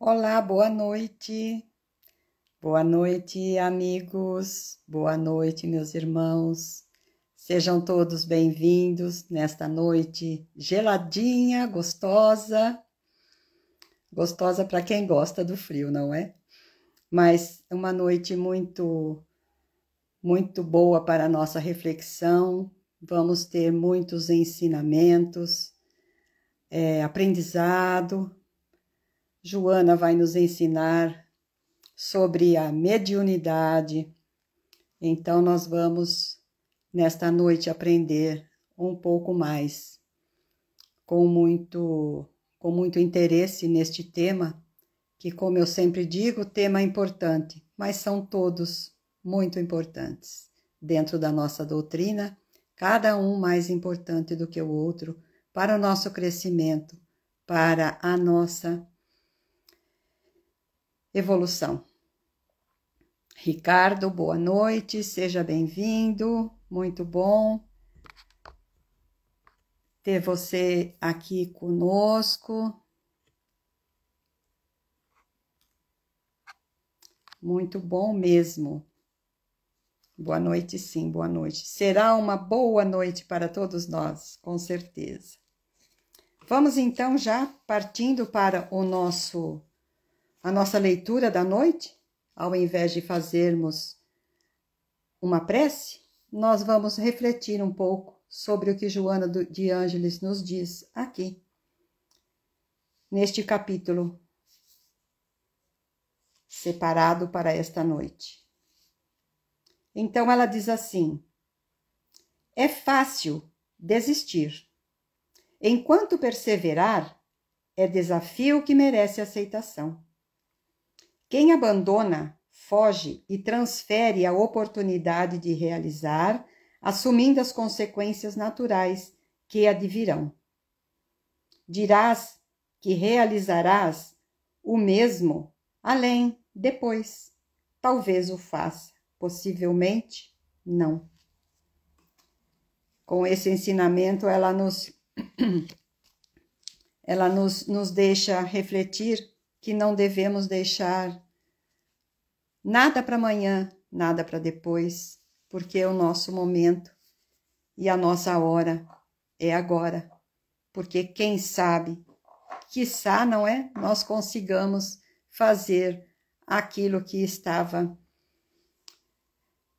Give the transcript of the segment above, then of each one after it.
Olá, boa noite. Boa noite, amigos. Boa noite, meus irmãos. Sejam todos bem-vindos nesta noite geladinha, gostosa. Gostosa para quem gosta do frio, não é? Mas uma noite muito boa para a nossa reflexão. Vamos ter muitos ensinamentos, aprendizado. Joana vai nos ensinar sobre a mediunidade. Então, nós vamos, nesta noite, aprender um pouco mais, com muito interesse neste tema, que, como eu sempre digo, tema é importante, mas são todos muito importantes. Dentro da nossa doutrina, cada um mais importante do que o outro, para o nosso crescimento, para a nossa evolução. Ricardo, boa noite, seja bem-vindo, muito bom ter você aqui conosco. Muito bom mesmo. Boa noite, sim, boa noite. Será uma boa noite para todos nós, com certeza. Vamos então já partindo para a nossa leitura da noite, ao invés de fazermos uma prece, nós vamos refletir um pouco sobre o que Joana de Ângeles nos diz aqui, neste capítulo separado para esta noite. Então ela diz assim: é fácil desistir. Enquanto perseverar, é desafio que merece aceitação. Quem abandona, foge e transfere a oportunidade de realizar, assumindo as consequências naturais que advirão. Dirás que realizarás o mesmo além, depois. Talvez o faça, possivelmente não. Com esse ensinamento, ela nos deixa refletir que não devemos deixar nada para amanhã, nada para depois, porque o nosso momento e a nossa hora é agora. Porque quem sabe, quiçá, não é? Nós consigamos fazer aquilo que estava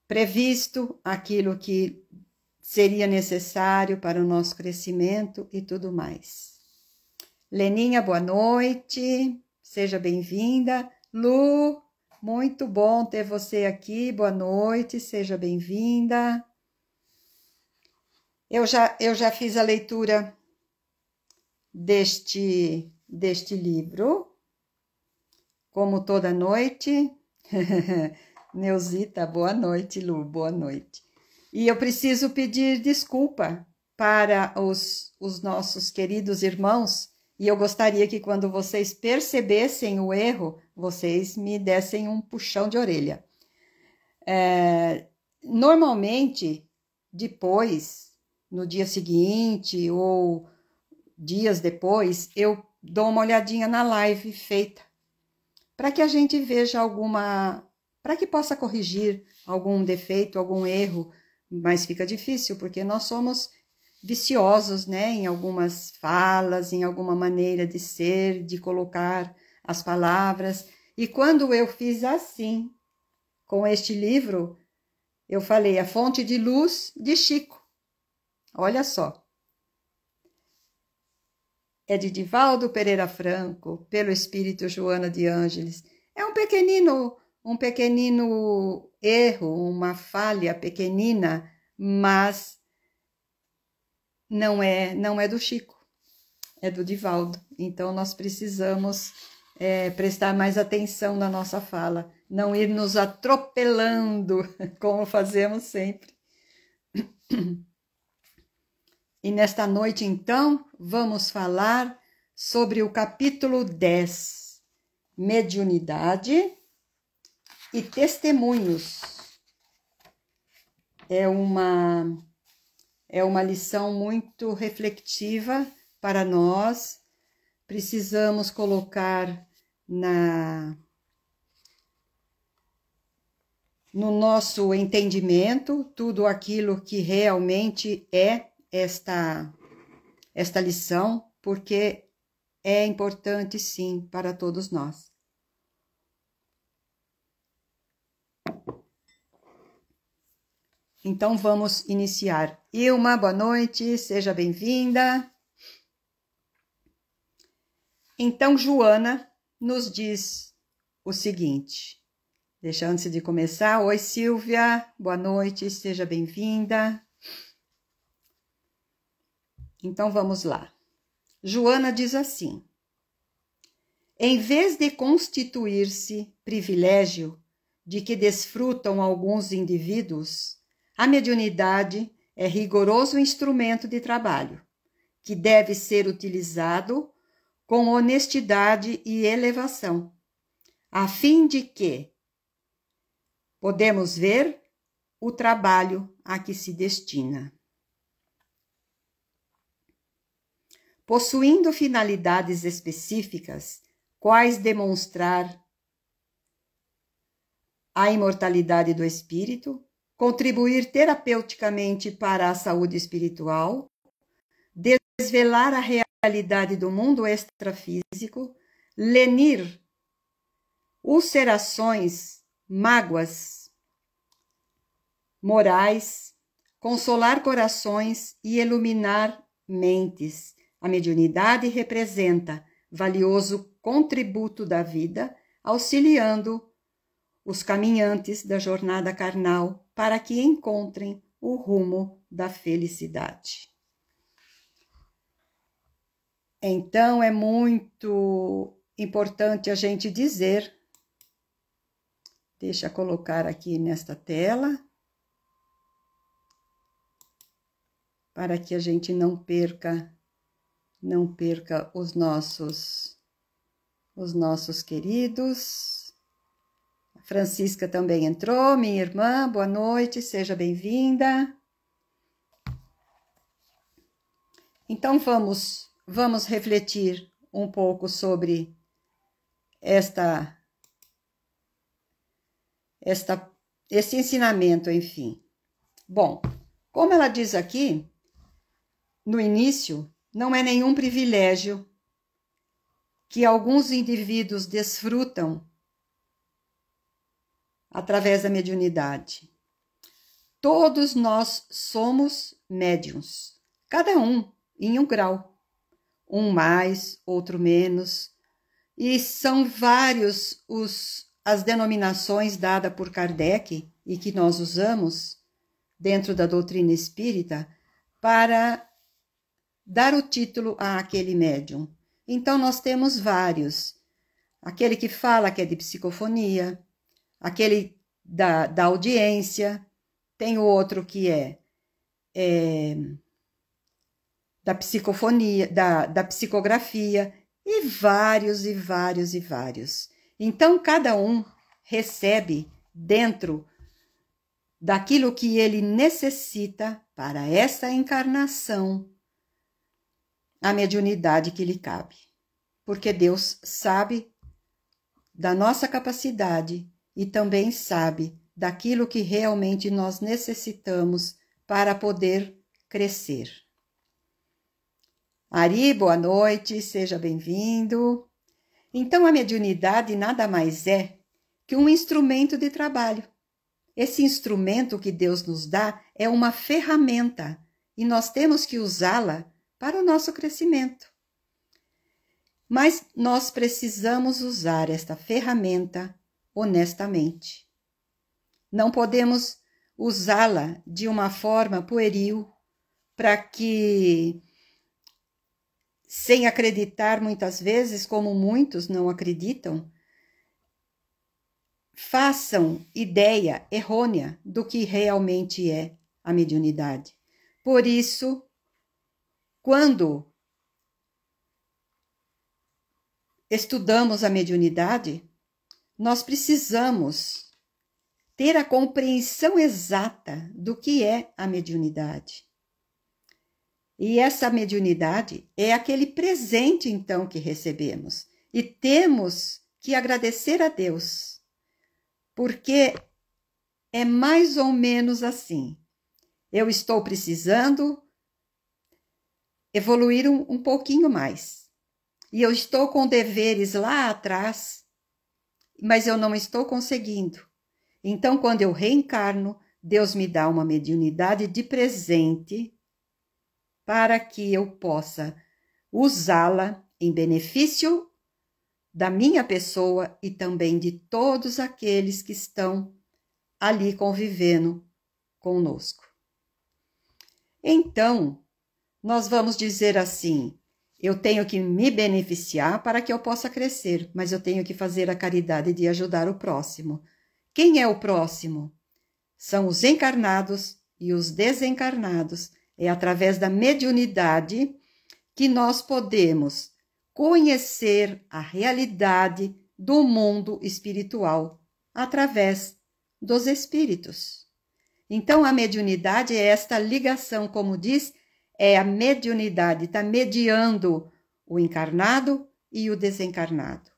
previsto, aquilo que seria necessário para o nosso crescimento e tudo mais. Leninha, boa noite, seja bem-vinda. Lu, muito bom ter você aqui, boa noite, seja bem-vinda. Eu já fiz a leitura deste livro, como toda noite. Neuzita, boa noite, Lu, boa noite. E eu preciso pedir desculpa para os nossos queridos irmãos, e eu gostaria que quando vocês percebessem o erro, vocês me dessem um puxão de orelha. Normalmente, depois, no dia seguinte ou dias depois, eu dou uma olhadinha na live feita, para que a gente veja para que possa corrigir algum defeito, algum erro, mas fica difícil, porque nós somos viciosos, né, em algumas falas, em alguma maneira de ser, de colocar as palavras. E quando eu fiz assim, com este livro, eu falei A Fonte de Luz de Chico. Olha só. É de Divaldo Pereira Franco, pelo espírito Joana de Ângeles. É um pequenino erro, uma falha pequenina, mas não é do Chico, é do Divaldo. Então, nós precisamos prestar mais atenção na nossa fala, não ir nos atropelando, como fazemos sempre. E nesta noite, então, vamos falar sobre o capítulo 10, Mediunidade e Testemunhos. É uma lição muito reflexiva para nós. Precisamos colocar no nosso entendimento, tudo aquilo que realmente é esta lição, porque é importante sim para todos nós. Então vamos iniciar. Ilma, boa noite, seja bem-vinda. Então Joana nos diz o seguinte, antes de começar, oi Silvia, boa noite, seja bem-vinda. Então vamos lá. Joana diz assim: em vez de constituir-se privilégio de que desfrutam alguns indivíduos, a mediunidade é rigoroso instrumento de trabalho, que deve ser utilizado com honestidade e elevação, a fim de que podemos ver o trabalho a que se destina. Possuindo finalidades específicas, quais demonstrar a imortalidade do espírito, contribuir terapeuticamente para a saúde espiritual, desvelar a realidade do mundo extrafísico, lenir ulcerações, mágoas morais, consolar corações e iluminar mentes. A mediunidade representa valioso contributo da vida, auxiliando os caminhantes da jornada carnal para que encontrem o rumo da felicidade. Então, é muito importante a gente dizer, deixa eu colocar aqui nesta tela, para que a gente não perca os nossos queridos. A Francisca também entrou, minha irmã, boa noite, seja bem-vinda. Então vamos refletir um pouco sobre esse ensinamento, enfim. Bom, como ela diz aqui, no início, não é nenhum privilégio que alguns indivíduos desfrutam através da mediunidade. Todos nós somos médiuns, cada um em um grau, um mais, outro menos, e são vários as denominações dadas por Kardec e que nós usamos dentro da doutrina espírita para dar o título àquele médium. Então, nós temos vários. Aquele que fala que é de psicofonia, aquele da audiência, tem o outro que é da psicofonia, da psicografia, e vários, e vários, e vários. Então, cada um recebe dentro daquilo que ele necessita para essa encarnação, a mediunidade que lhe cabe. Porque Deus sabe da nossa capacidade e também sabe daquilo que realmente nós necessitamos para poder crescer. Ari, boa noite, seja bem-vindo. Então, a mediunidade nada mais é que um instrumento de trabalho. Esse instrumento que Deus nos dá é uma ferramenta e nós temos que usá-la para o nosso crescimento. Mas nós precisamos usar esta ferramenta honestamente. Não podemos usá-la de uma forma pueril para que, sem acreditar muitas vezes, como muitos não acreditam, façam ideia errônea do que realmente é a mediunidade. Por isso, quando estudamos a mediunidade, nós precisamos ter a compreensão exata do que é a mediunidade. E essa mediunidade é aquele presente, então, que recebemos. E temos que agradecer a Deus, porque é mais ou menos assim. Eu estou precisando evoluir um pouquinho mais. E eu estou com deveres lá atrás, mas eu não estou conseguindo. Então, quando eu reencarno, Deus me dá uma mediunidade de presente para que eu possa usá-la em benefício da minha pessoa e também de todos aqueles que estão ali convivendo conosco. Então, nós vamos dizer assim, eu tenho que me beneficiar para que eu possa crescer, mas eu tenho que fazer a caridade de ajudar o próximo. Quem é o próximo? São os encarnados e os desencarnados. É através da mediunidade que nós podemos conhecer a realidade do mundo espiritual através dos espíritos. Então, a mediunidade é esta ligação, como diz, é a mediunidade, está mediando o encarnado e o desencarnado.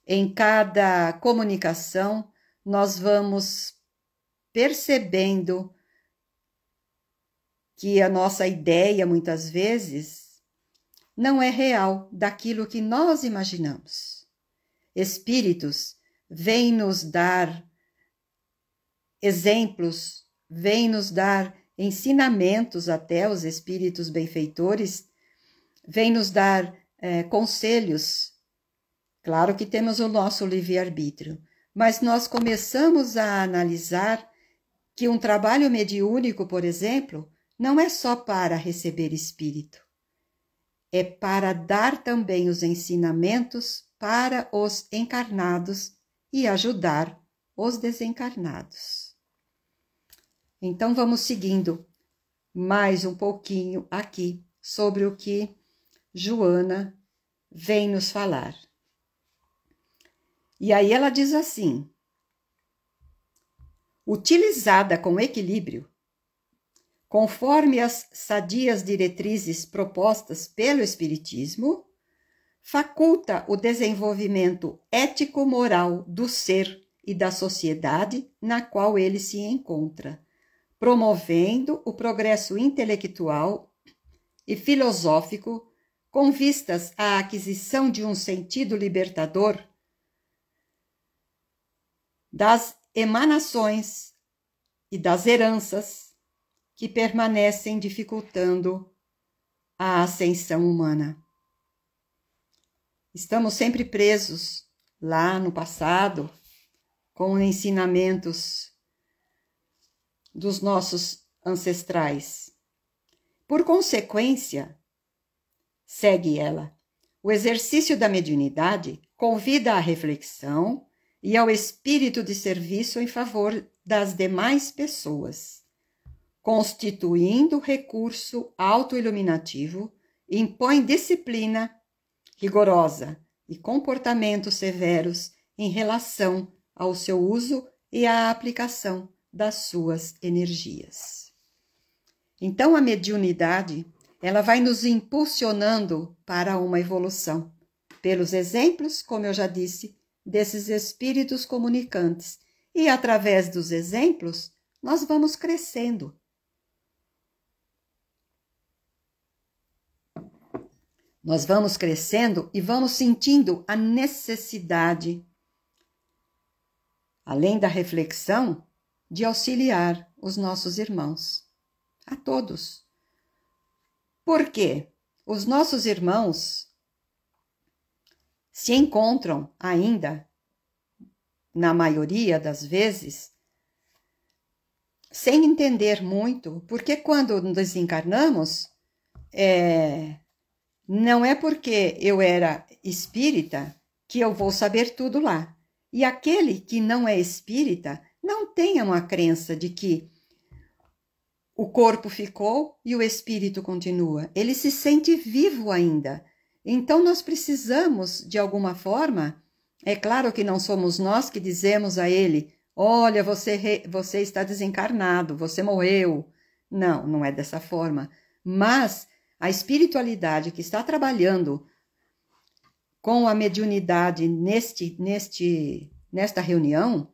Em cada comunicação, nós vamos percebendo que a nossa ideia, muitas vezes, não é real daquilo que nós imaginamos. Espíritos vêm nos dar exemplos, vêm nos dar ensinamentos, até os espíritos benfeitores, vêm nos dar conselhos. Claro que temos o nosso livre-arbítrio, mas nós começamos a analisar que um trabalho mediúnico, por exemplo, não é só para receber espírito, é para dar também os ensinamentos para os encarnados e ajudar os desencarnados. Então, vamos seguindo mais um pouquinho aqui sobre o que Joana vem nos falar. E aí ela diz assim: utilizada com equilíbrio, conforme as sadias diretrizes propostas pelo Espiritismo, faculta o desenvolvimento ético-moral do ser e da sociedade na qual ele se encontra, promovendo o progresso intelectual e filosófico com vistas à aquisição de um sentido libertador das emanações e das heranças que permanecem dificultando a ascensão humana. Estamos sempre presos lá no passado com ensinamentos dos nossos ancestrais. Por consequência, segue ela, o exercício da mediunidade convida à reflexão e ao espírito de serviço em favor das demais pessoas, constituindo recurso autoiluminativo, impõe disciplina rigorosa e comportamentos severos em relação ao seu uso e à aplicação das suas energias. Então, a mediunidade, ela vai nos impulsionando para uma evolução, pelos exemplos, como eu já disse, desses espíritos comunicantes. E através dos exemplos, nós vamos crescendo. Nós vamos crescendo e vamos sentindo a necessidade, além da reflexão, de auxiliar os nossos irmãos, a todos. Por quê? Os nossos irmãos se encontram ainda, na maioria das vezes, sem entender muito, porque quando desencarnamos, não é porque eu era espírita que eu vou saber tudo lá. E aquele que não é espírita não tem uma crença de que o corpo ficou e o espírito continua. Ele se sente vivo ainda. Então, nós precisamos, de alguma forma, é claro que não somos nós que dizemos a ele, olha, você está desencarnado, você morreu. Não, não é dessa forma. Mas a espiritualidade que está trabalhando com a mediunidade nesta reunião,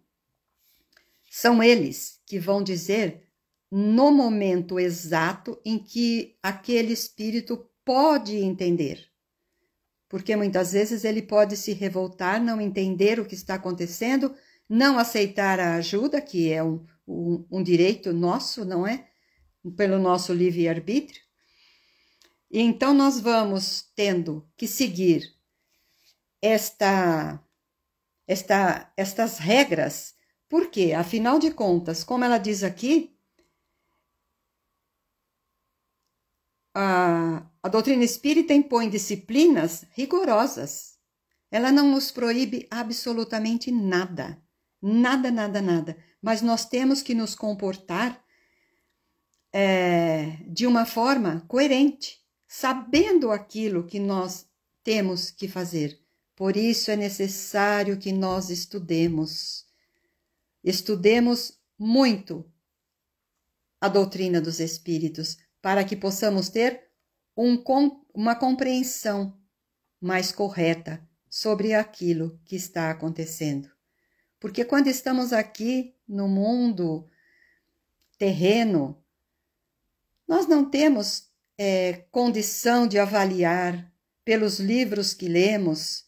são eles que vão dizer no momento exato em que aquele espírito pode entender. Porque muitas vezes ele pode se revoltar, não entender o que está acontecendo, não aceitar a ajuda, que é um direito nosso, não é? Pelo nosso livre-arbítrio. E então nós vamos tendo que seguir estas regras, porque, afinal de contas, como ela diz aqui, a doutrina espírita impõe disciplinas rigorosas. Ela não nos proíbe absolutamente nada. Nada, nada, nada. Mas nós temos que nos comportar de uma forma coerente, sabendo aquilo que nós temos que fazer. Por isso é necessário que nós estudemos muito a doutrina dos espíritos, para que possamos ter uma compreensão mais correta sobre aquilo que está acontecendo. Porque quando estamos aqui no mundo terreno, nós não temos condição de avaliar pelos livros que lemos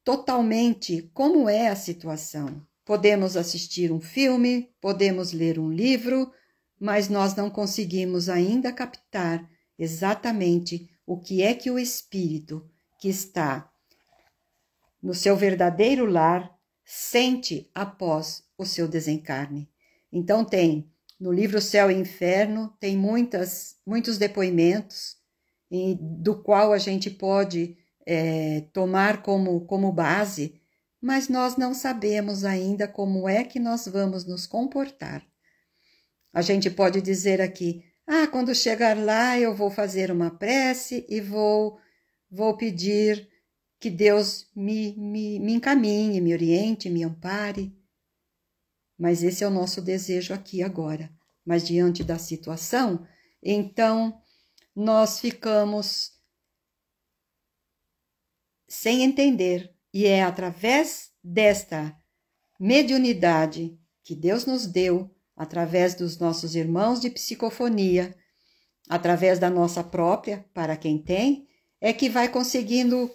totalmente como é a situação. Podemos assistir um filme, podemos ler um livro, mas nós não conseguimos ainda captar exatamente o que é que o espírito que está no seu verdadeiro lar sente após o seu desencarne. Então no livro Céu e Inferno, tem muitos depoimentos do qual a gente pode tomar como base, mas nós não sabemos ainda como é que nós vamos nos comportar. A gente pode dizer aqui, quando chegar lá eu vou fazer uma prece e vou pedir que Deus me encaminhe, me oriente, me ampare. Mas esse é o nosso desejo aqui agora. Mas diante da situação, então nós ficamos sem entender. E é através desta mediunidade que Deus nos deu, através dos nossos irmãos de psicofonia, através da nossa própria, para quem tem, é que vai conseguindo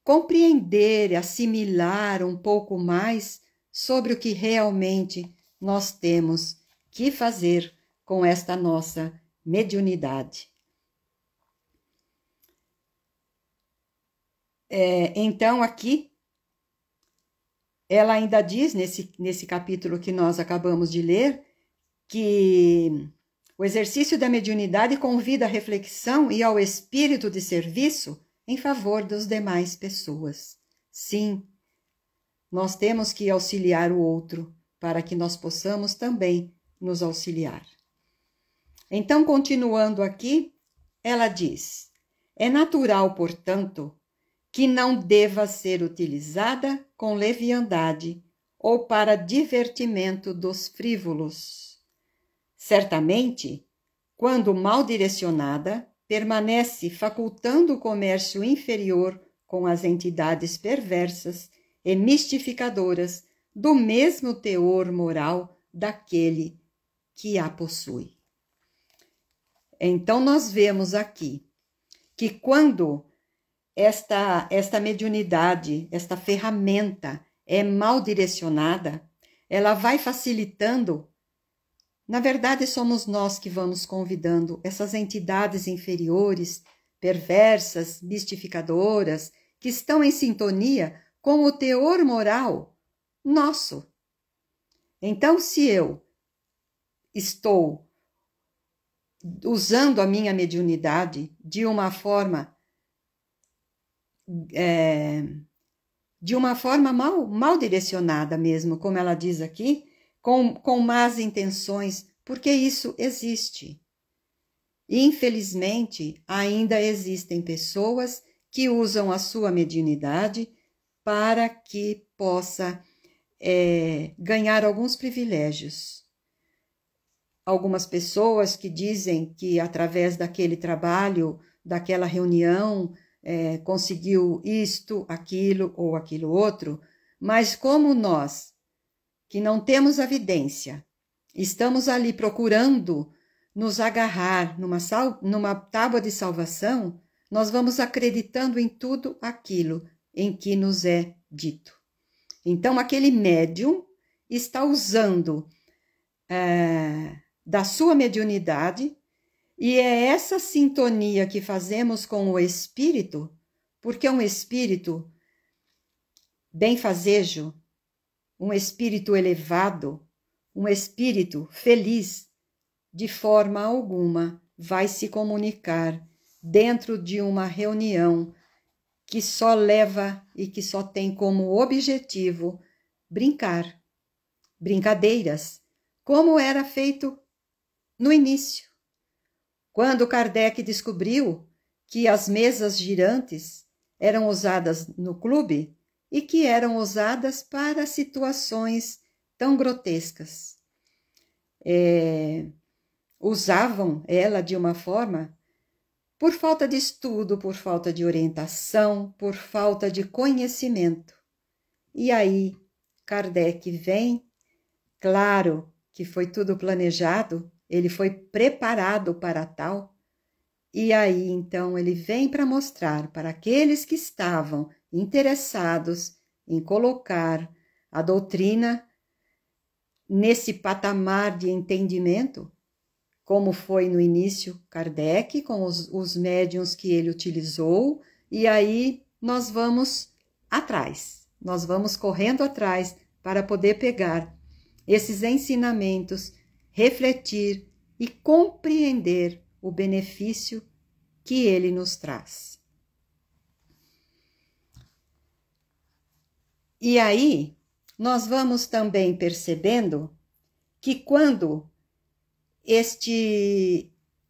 compreender, assimilar um pouco mais sobre o que realmente nós temos que fazer com esta nossa mediunidade. Então, aqui, ela ainda diz, nesse capítulo que nós acabamos de ler, que o exercício da mediunidade convida à reflexão e ao espírito de serviço em favor das demais pessoas. Sim, nós temos que auxiliar o outro para que nós possamos também nos auxiliar. Então, continuando aqui, ela diz: é natural, portanto, que não deva ser utilizada com leviandade ou para divertimento dos frívolos. Certamente, quando mal direcionada, permanece facultando o comércio inferior com as entidades perversas e mistificadoras do mesmo teor moral daquele que a possui. Então, nós vemos aqui que quando esta mediunidade, esta ferramenta é mal direcionada, ela vai facilitando. Na verdade, somos nós que vamos convidando essas entidades inferiores, perversas, mistificadoras, que estão em sintonia com o teor moral nosso. Então, se eu estou usando a minha mediunidade de uma forma mal direcionada mesmo, como ela diz aqui, com más intenções, porque isso existe. Infelizmente, ainda existem pessoas que usam a sua mediunidade para que possa ganhar alguns privilégios. Algumas pessoas que dizem que através daquele trabalho, daquela reunião, conseguiu isto, aquilo ou aquilo outro, mas como nós, que não temos evidência, estamos ali procurando nos agarrar numa tábua de salvação, nós vamos acreditando em tudo aquilo em que nos é dito. Então, aquele médium está usando da sua mediunidade, e é essa sintonia que fazemos com o espírito, porque um espírito benfazejo, um espírito elevado, um espírito feliz, de forma alguma vai se comunicar dentro de uma reunião que só leva e que só tem como objetivo brincar, brincadeiras, como era feito no início, quando Kardec descobriu que as mesas girantes eram usadas no clube e que eram usadas para situações tão grotescas. Usavam ela de uma forma por falta de estudo, por falta de orientação, por falta de conhecimento. E aí Kardec vem, claro que foi tudo planejado, ele foi preparado para tal, e aí então ele vem para mostrar para aqueles que estavam interessados em colocar a doutrina nesse patamar de entendimento, como foi no início Kardec, com os médiuns que ele utilizou, e aí nós vamos atrás, nós vamos correndo atrás para poder pegar esses ensinamentos, refletir e compreender o benefício que ele nos traz. E aí, nós vamos também percebendo que quando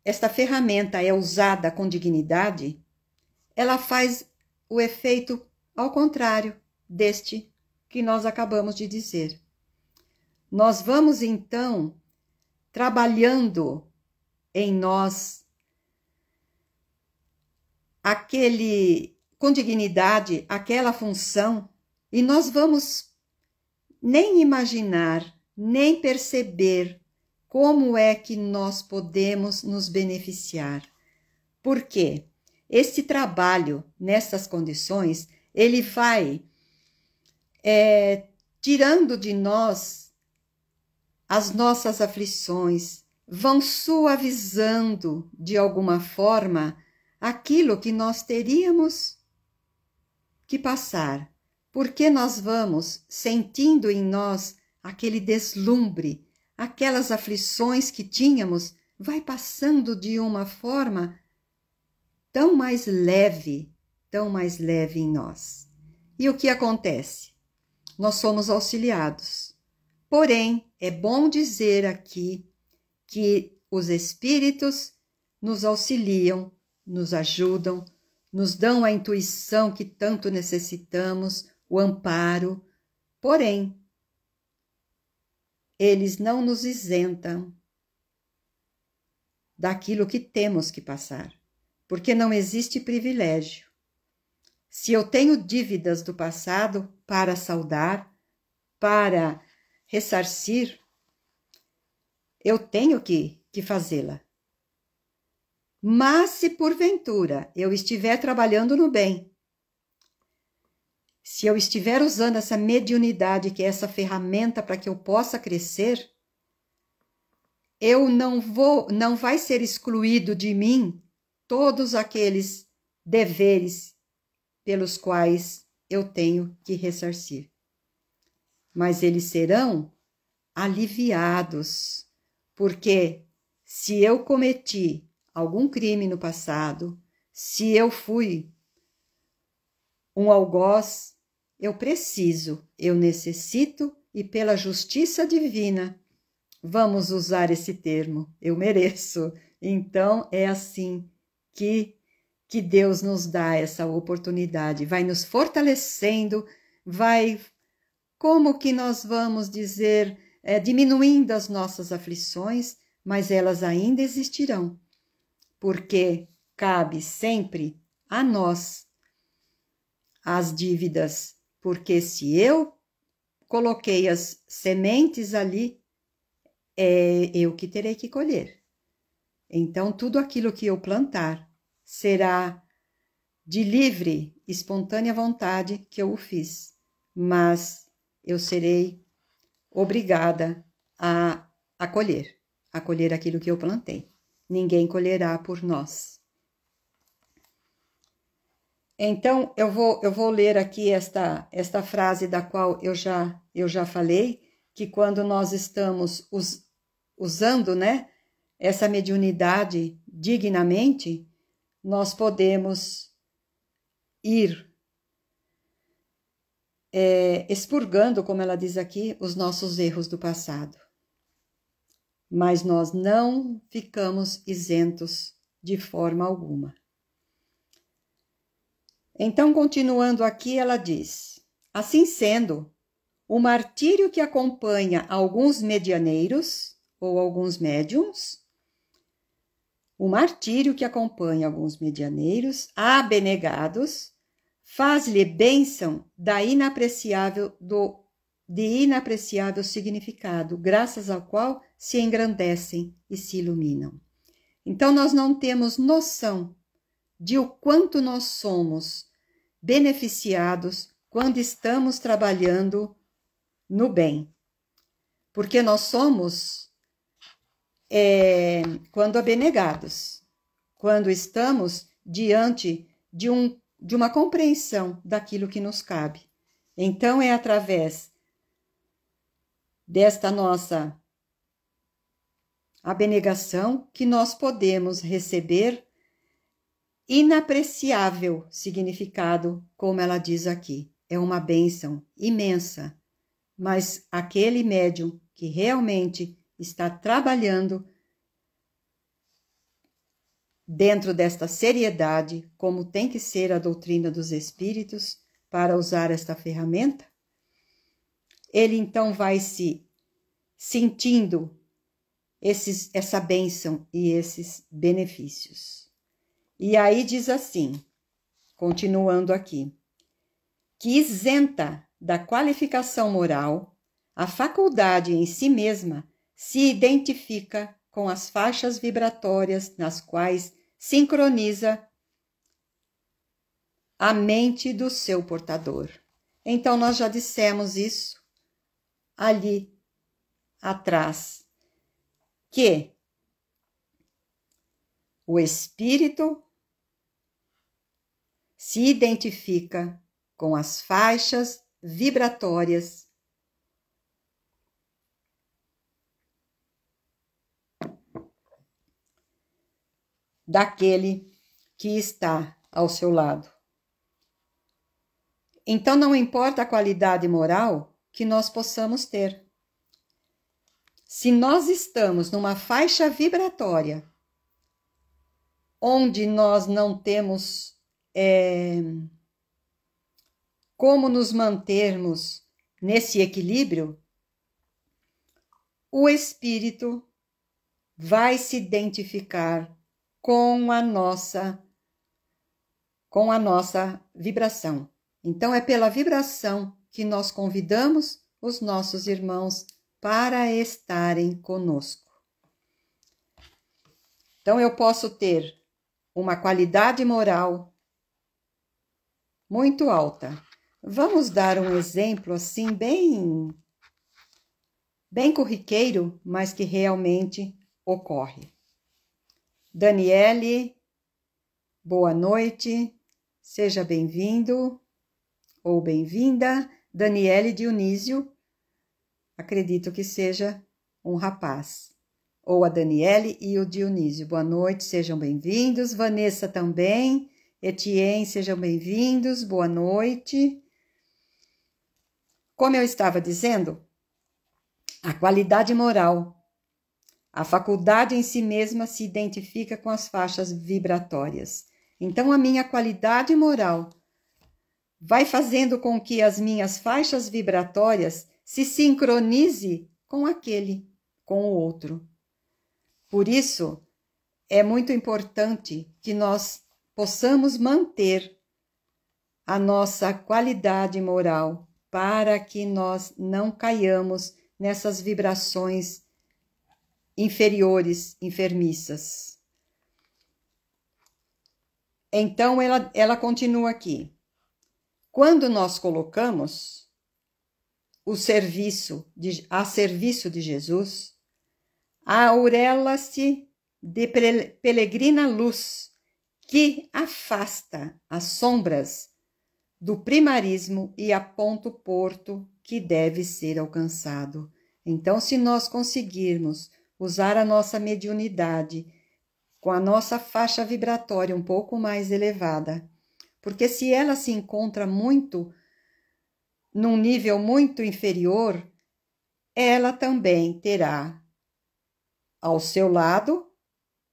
esta ferramenta é usada com dignidade, ela faz o efeito ao contrário deste que nós acabamos de dizer. Nós vamos então trabalhando em nós com dignidade aquela função, e nós vamos nem imaginar, nem perceber como é que nós podemos nos beneficiar. Por quê? Esse trabalho nessas condições, ele vai tirando de nós as nossas aflições, vão suavizando de alguma forma aquilo que nós teríamos que passar, porque nós vamos sentindo em nós aquele deslumbre, aquelas aflições que tínhamos, vai passando de uma forma tão mais leve em nós. E o que acontece? Nós somos auxiliados. Porém, é bom dizer aqui que os espíritos nos auxiliam, nos ajudam, nos dão a intuição que tanto necessitamos, o amparo. Porém, eles não nos isentam daquilo que temos que passar, porque não existe privilégio. Se eu tenho dívidas do passado para saldar, para ressarcir, eu tenho que fazê-la. Mas se porventura eu estiver trabalhando no bem, se eu estiver usando essa mediunidade, que é essa ferramenta para que eu possa crescer, eu não vai ser excluído de mim todos aqueles deveres pelos quais eu tenho que ressarcir. Mas eles serão aliviados, porque se eu cometi algum crime no passado, se eu fui um algoz, eu necessito, e pela justiça divina, vamos usar esse termo, eu mereço. Então, é assim que Deus nos dá essa oportunidade, vai nos fortalecendo, como que nós vamos dizer, diminuindo as nossas aflições, mas elas ainda existirão, porque cabe sempre a nós as dívidas, porque se eu coloquei as sementes ali, é eu que terei que colher. Então, tudo aquilo que eu plantar será de livre, espontânea vontade que eu o fiz, mas eu serei obrigada a colher aquilo que eu plantei. Ninguém colherá por nós. Então, eu vou ler aqui esta frase da qual eu já falei, que quando nós estamos usando, né, essa mediunidade dignamente, nós podemos ir expurgando, como ela diz aqui, os nossos erros do passado. Mas nós não ficamos isentos de forma alguma. Então, continuando aqui, ela diz: assim sendo, o martírio que acompanha alguns medianeiros ou alguns médiums, abnegados, faz-lhe bênção de inapreciável significado, graças ao qual se engrandecem e se iluminam. Então, nós não temos noção de o quanto nós somos beneficiados quando estamos trabalhando no bem. Porque nós somos, quando abnegados, quando estamos diante de uma compreensão daquilo que nos cabe. Então, é através desta nossa abnegação que nós podemos receber inapreciável significado, como ela diz aqui. É uma bênção imensa, mas aquele médium que realmente está trabalhando dentro desta seriedade, como tem que ser a doutrina dos espíritos para usar esta ferramenta, ele então vai se sentindo essa bênção e esses benefícios. E aí diz assim, continuando aqui, que isenta da qualificação moral, a faculdade em si mesma se identifica com as faixas vibratórias nas quais sincroniza a mente do seu portador. Então, nós já dissemos isso ali atrás, que o espírito se identifica com as faixas vibratórias daquele que está ao seu lado. Então, não importa a qualidade moral que nós possamos ter. Se nós estamos numa faixa vibratória onde nós não temos como nos mantermos nesse equilíbrio, o espírito vai se identificar com a nossa vibração. Então, é pela vibração que nós convidamos os nossos irmãos para estarem conosco. Então, eu posso ter uma qualidade moral muito alta. Vamos dar um exemplo assim bem corriqueiro, mas que realmente ocorre. Daniele, boa noite, seja bem-vindo ou bem-vinda. Daniele Dionísio, acredito que seja um rapaz. Ou a Daniele e o Dionísio. Boa noite, sejam bem-vindos. Vanessa também. Etienne, sejam bem-vindos. Boa noite. Como eu estava dizendo, a qualidade moral, a faculdade em si mesma se identifica com as faixas vibratórias. Então, a minha qualidade moral vai fazendo com que as minhas faixas vibratórias se sincronize com com o outro. Por isso, é muito importante que nós possamos manter a nossa qualidade moral, para que nós não caiamos nessas vibrações inferiores, enfermiças. Então, ela continua aqui. Quando nós colocamos o serviço a serviço de Jesus, aurela-se de peregrina luz que afasta as sombras do primarismo e aponta o porto que deve ser alcançado. Então, se nós conseguirmos usar a nossa mediunidade com a nossa faixa vibratória um pouco mais elevada, porque se ela se encontra num nível muito inferior, ela também terá ao seu lado,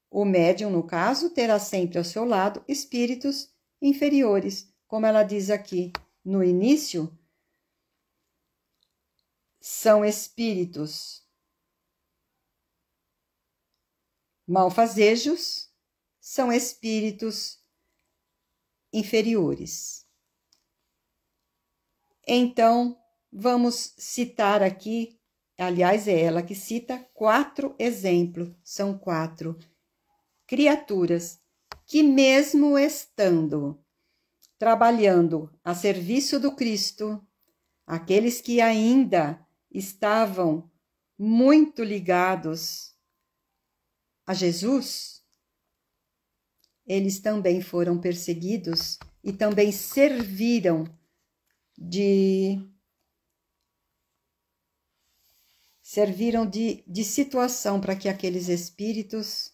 o médium, no caso, terá sempre ao seu lado espíritos inferiores, como ela diz aqui no início, são espíritos malfazejos, são espíritos inferiores. Então, vamos citar aqui, aliás, é ela que cita 4 exemplos, são 4 criaturas que, mesmo estando trabalhando a serviço do Cristo, aqueles que ainda estavam muito ligados a Jesus, eles também foram perseguidos e também serviram de situação para que aqueles espíritos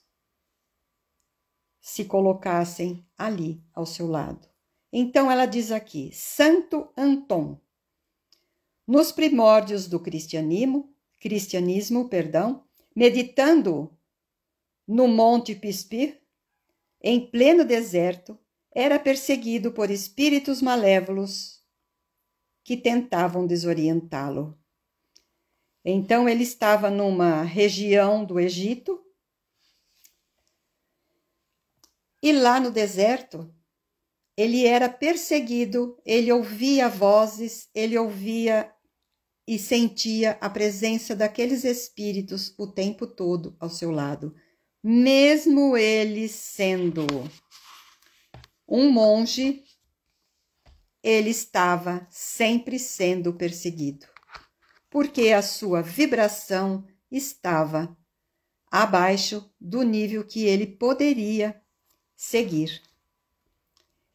se colocassem ali ao seu lado. Então ela diz aqui, Santo Antão, nos primórdios do cristianismo, meditando no Monte Pispir, em pleno deserto, era perseguido por espíritos malévolos que tentavam desorientá-lo. Então ele estava numa região do Egito e lá no deserto ele era perseguido, ele ouvia vozes, ele ouvia e sentia a presença daqueles espíritos o tempo todo ao seu lado. Mesmo ele sendo um monge, ele estava sempre sendo perseguido, porque a sua vibração estava abaixo do nível que ele poderia seguir.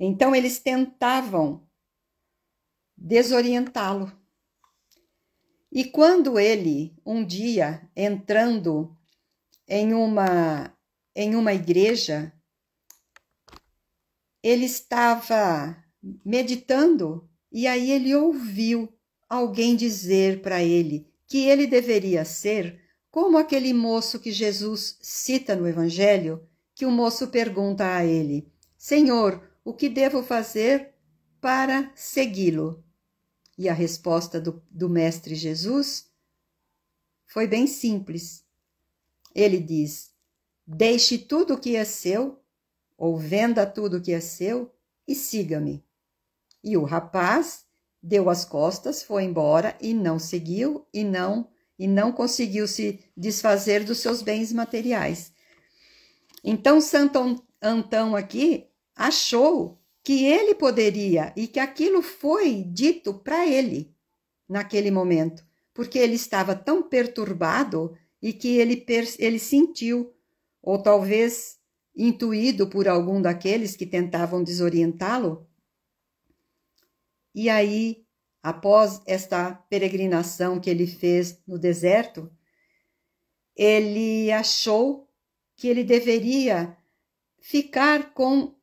Então, eles tentavam desorientá-lo. E quando ele, um dia, entrando em uma igreja, ele estava meditando e aí ele ouviu alguém dizer para ele que ele deveria ser como aquele moço que Jesus cita no Evangelho, que o moço pergunta a ele, Senhor, o que devo fazer para segui-lo? E a resposta do Mestre Jesus foi bem simples. Ele diz, deixe tudo o que é seu, ou venda tudo o que é seu, e siga-me. E o rapaz deu as costas, foi embora e não seguiu e não conseguiu se desfazer dos seus bens materiais. Então, Santo Antão aqui achou que ele poderia e que aquilo foi dito para ele naquele momento, porque ele estava tão perturbado e que ele sentiu, ou talvez intuído por algum daqueles que tentavam desorientá-lo. E aí, após esta peregrinação que ele fez no deserto, ele achou que ele deveria ficar com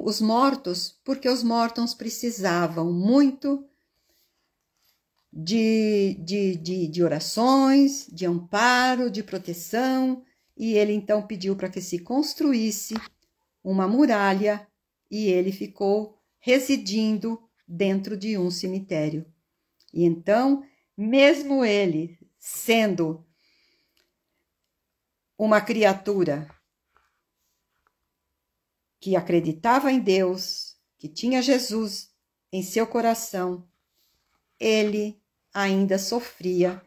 os mortos, porque os mortos precisavam muito de orações, de amparo, de proteção, e ele então pediu para que se construísse uma muralha e ele ficou residindo dentro de um cemitério. E então, mesmo ele sendo uma criatura que acreditava em Deus, que tinha Jesus em seu coração, ele ainda sofria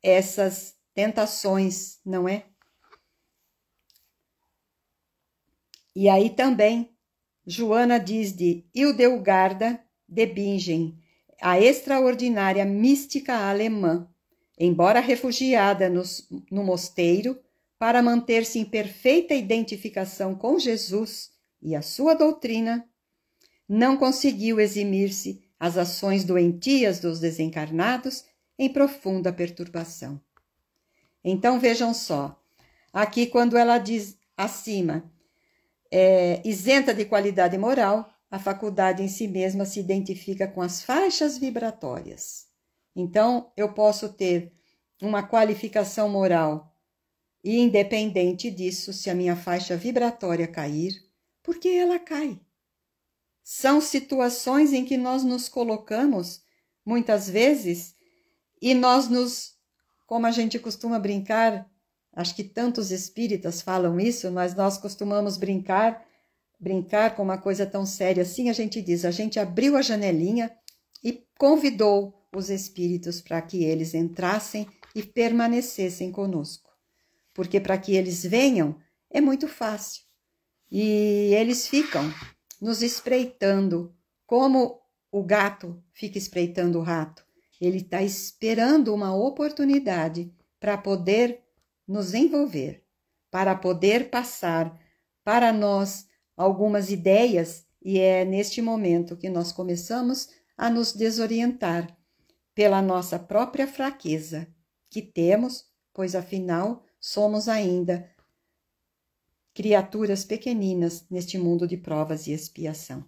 essas tentações, não é? E aí também, Joana diz de Hildegarda de Bingen, a extraordinária mística alemã, embora refugiada no mosteiro, para manter-se em perfeita identificação com Jesus e a sua doutrina, não conseguiu eximir-se às ações doentias dos desencarnados em profunda perturbação. Então vejam só, aqui quando ela diz acima, isenta de qualidade moral, a faculdade em si mesma se identifica com as faixas vibratórias. Então, eu posso ter uma qualificação moral e, independente disso, se a minha faixa vibratória cair, porque ela cai. São situações em que nós nos colocamos, muitas vezes, e como a gente costuma brincar, acho que tantos espíritas falam isso, mas nós costumamos brincar com uma coisa tão séria assim, a gente diz, a gente abriu a janelinha e convidou os espíritos para que eles entrassem e permanecessem conosco. Porque para que eles venham é muito fácil. E eles ficam nos espreitando, como o gato fica espreitando o rato. Ele está esperando uma oportunidade para poder nos envolver, para poder passar para nós algumas ideias, e é neste momento que nós começamos a nos desorientar pela nossa própria fraqueza que temos, pois afinal somos ainda criaturas pequeninas neste mundo de provas e expiação.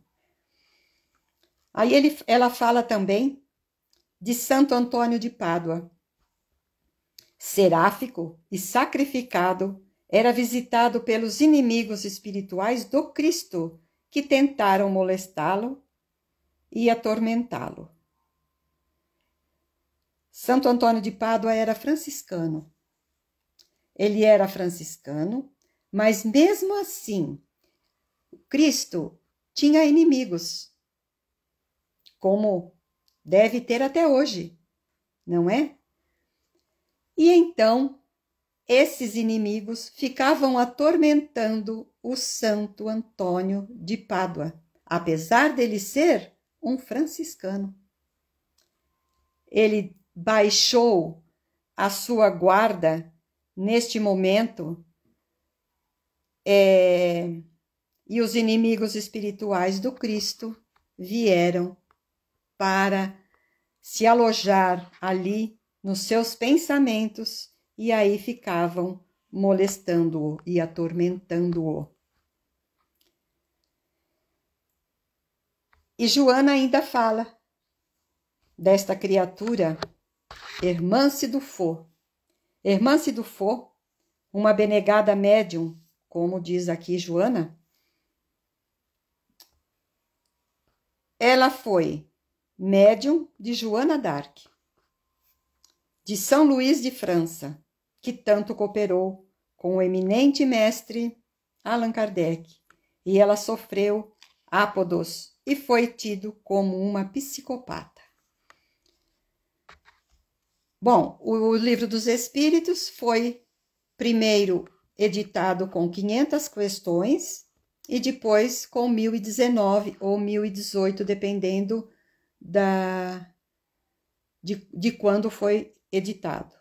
Aí ela fala também de Santo Antônio de Pádua. Seráfico e sacrificado, era visitado pelos inimigos espirituais do Cristo, que tentaram molestá-lo e atormentá-lo. Santo Antônio de Pádua era franciscano. Ele era franciscano, mas mesmo assim, Cristo tinha inimigos, como deve ter até hoje, não é? E então, esses inimigos ficavam atormentando o Santo Antônio de Pádua, apesar dele ser um franciscano. Ele baixou a sua guarda neste momento, e os inimigos espirituais do Cristo vieram para se alojar ali nos seus pensamentos e aí ficavam molestando-o e atormentando-o. E Joana ainda fala desta criatura, Hermance du Faux. Hermance du Faux, uma abnegada médium, como diz aqui Joana, ela foi médium de Joana d'Arc, de São Luís de França, que tanto cooperou com o eminente mestre Allan Kardec, e ela sofreu ápodos e foi tido como uma psicopata. Bom, o Livro dos Espíritos foi primeiro editado com 500 questões e depois com 1019 ou 1018, dependendo de quando foi editado.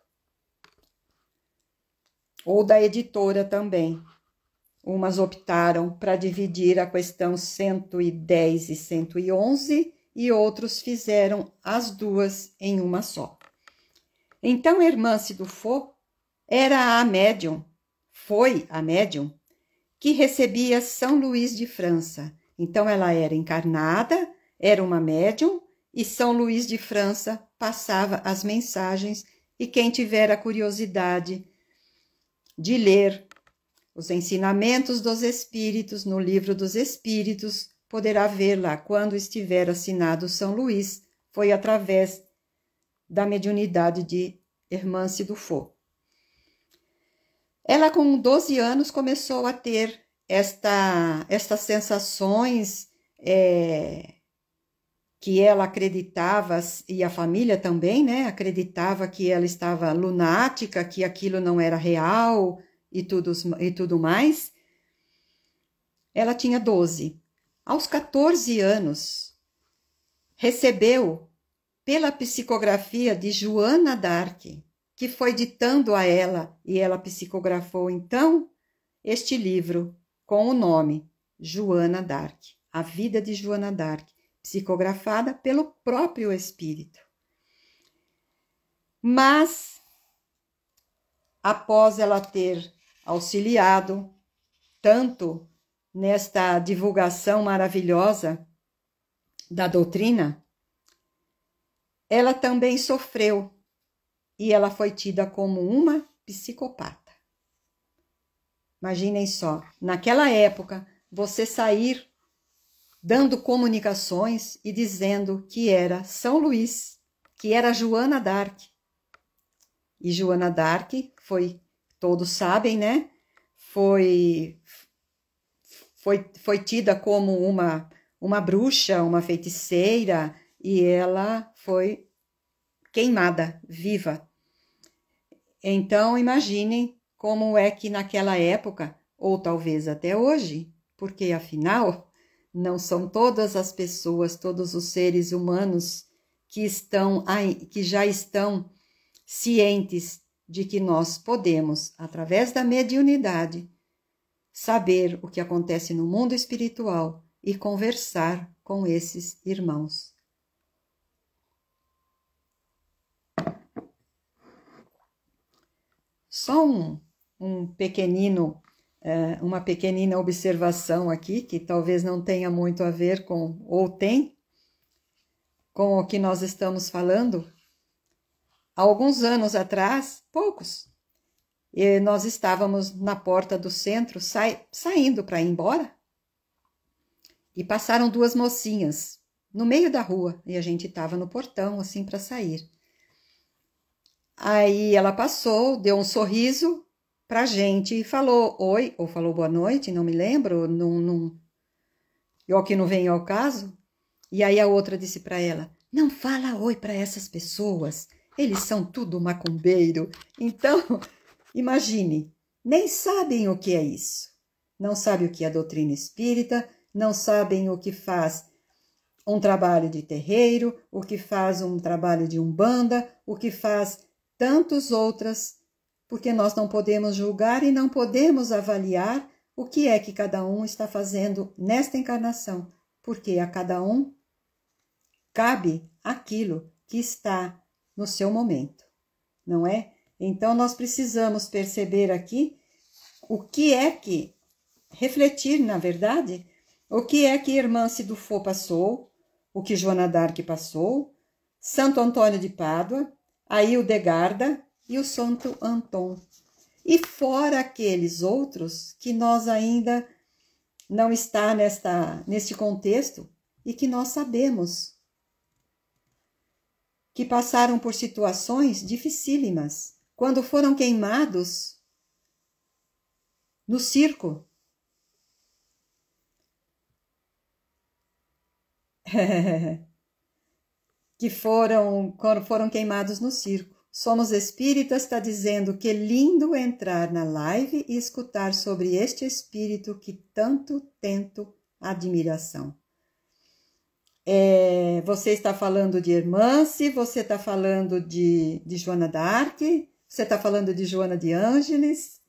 Ou da editora também. Umas optaram para dividir a questão 110 e 111 e outros fizeram as duas em uma só. Então, Hermance du Faux era a médium, foi a médium, que recebia São Luís de França. Então, ela era encarnada, era uma médium, e São Luís de França passava as mensagens, e quem tiver a curiosidade de ler os ensinamentos dos Espíritos no Livro dos Espíritos, poderá ver lá quando estiver assinado São Luís, foi através da mediunidade de Hermance du Faux. Ela, com 12 anos, começou a ter estas sensações, que ela acreditava, e a família também, né, acreditava que ela estava lunática, que aquilo não era real e tudo mais. Ela tinha 12. Aos 14 anos, recebeu pela psicografia de Joana d'Arc, que foi ditando a ela, e ela psicografou então este livro com o nome Joana d'Arc, A Vida de Joana d'Arc, psicografada pelo próprio Espírito. Mas, após ela ter auxiliado tanto nesta divulgação maravilhosa da doutrina, ela também sofreu e ela foi tida como uma psicopata. Imaginem só, naquela época, você sair dando comunicações e dizendo que era São Luís, que era Joana d'Arc. E Joana d'Arc foi, todos sabem, né? Foi tida como uma bruxa, uma feiticeira, e ela foi queimada viva. Então, imaginem como é que naquela época, ou talvez até hoje, porque afinal, não são todas as pessoas, todos os seres humanos que já estão cientes de que nós podemos, através da mediunidade, saber o que acontece no mundo espiritual e conversar com esses irmãos. Só uma pequenina observação aqui, que talvez não tenha muito a ver com, ou tem, com o que nós estamos falando. Há alguns anos atrás, poucos, nós estávamos na porta do centro, saindo para ir embora, e passaram duas mocinhas no meio da rua, e a gente estava no portão, assim, para sair. Aí ela passou, deu um sorriso pra gente e falou oi, ou falou boa noite, não me lembro, que não vem ao caso. E aí a outra disse para ela, não fala oi para essas pessoas, eles são tudo macumbeiro. Então, imagine, nem sabem o que é isso. Não sabem o que é a doutrina espírita, não sabem o que faz um trabalho de terreiro, o que faz um trabalho de umbanda, o que faz tantas outras, porque nós não podemos julgar e não podemos avaliar o que é que cada um está fazendo nesta encarnação, porque a cada um cabe aquilo que está no seu momento, não é? Então, nós precisamos perceber aqui o que é que, refletir, na verdade, o que é que Irmã Cidufo passou, o que Joana d'Arc passou, Santo Antônio de Pádua, a Hildegarda e o Santo Antão. E fora aqueles outros que nós ainda não está neste contexto e que nós sabemos que passaram por situações dificílimas quando foram queimados no circo. Que foram queimados no circo. Somos Espíritas está dizendo que é lindo entrar na live e escutar sobre este espírito que tanto tento admiração. Você está falando de Hermance, você está falando de Joana d'Arc, você está falando de Joana de Ângeles.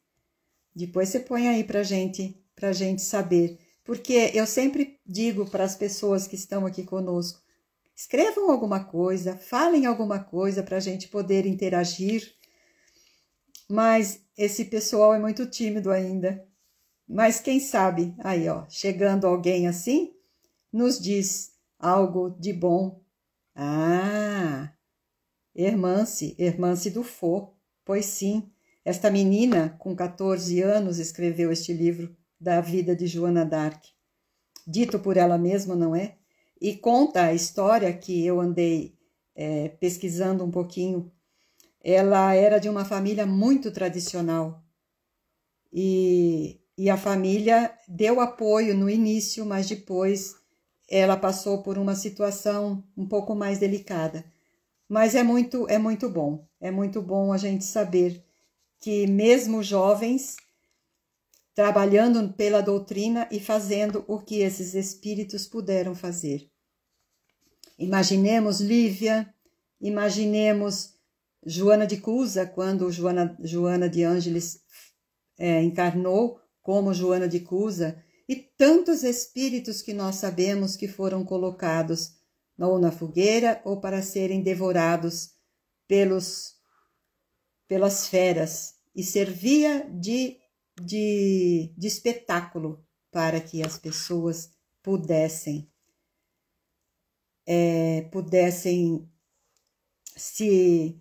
Depois você põe aí para gente saber. Porque eu sempre digo para as pessoas que estão aqui conosco, escrevam alguma coisa, falem alguma coisa para a gente poder interagir. Mas esse pessoal é muito tímido ainda. Mas quem sabe, aí ó, chegando alguém assim, nos diz algo de bom. Ah, Hermance Dufo, pois sim, esta menina com 14 anos escreveu este livro da vida de Joana d'Arc, dito por ela mesma, não é? E conta a história que eu andei pesquisando um pouquinho. Ela era de uma família muito tradicional e a família deu apoio no início, mas depois ela passou por uma situação um pouco mais delicada. Mas é muito bom a gente saber que mesmo jovens, trabalhando pela doutrina e fazendo o que esses espíritos puderam fazer. Imaginemos Lívia, imaginemos Joana de Cusa, quando Joana de Ângeles encarnou como Joana de Cusa, e tantos espíritos que nós sabemos que foram colocados ou na fogueira ou para serem devorados pelas feras, e servia de espetáculo para que as pessoas pudessem se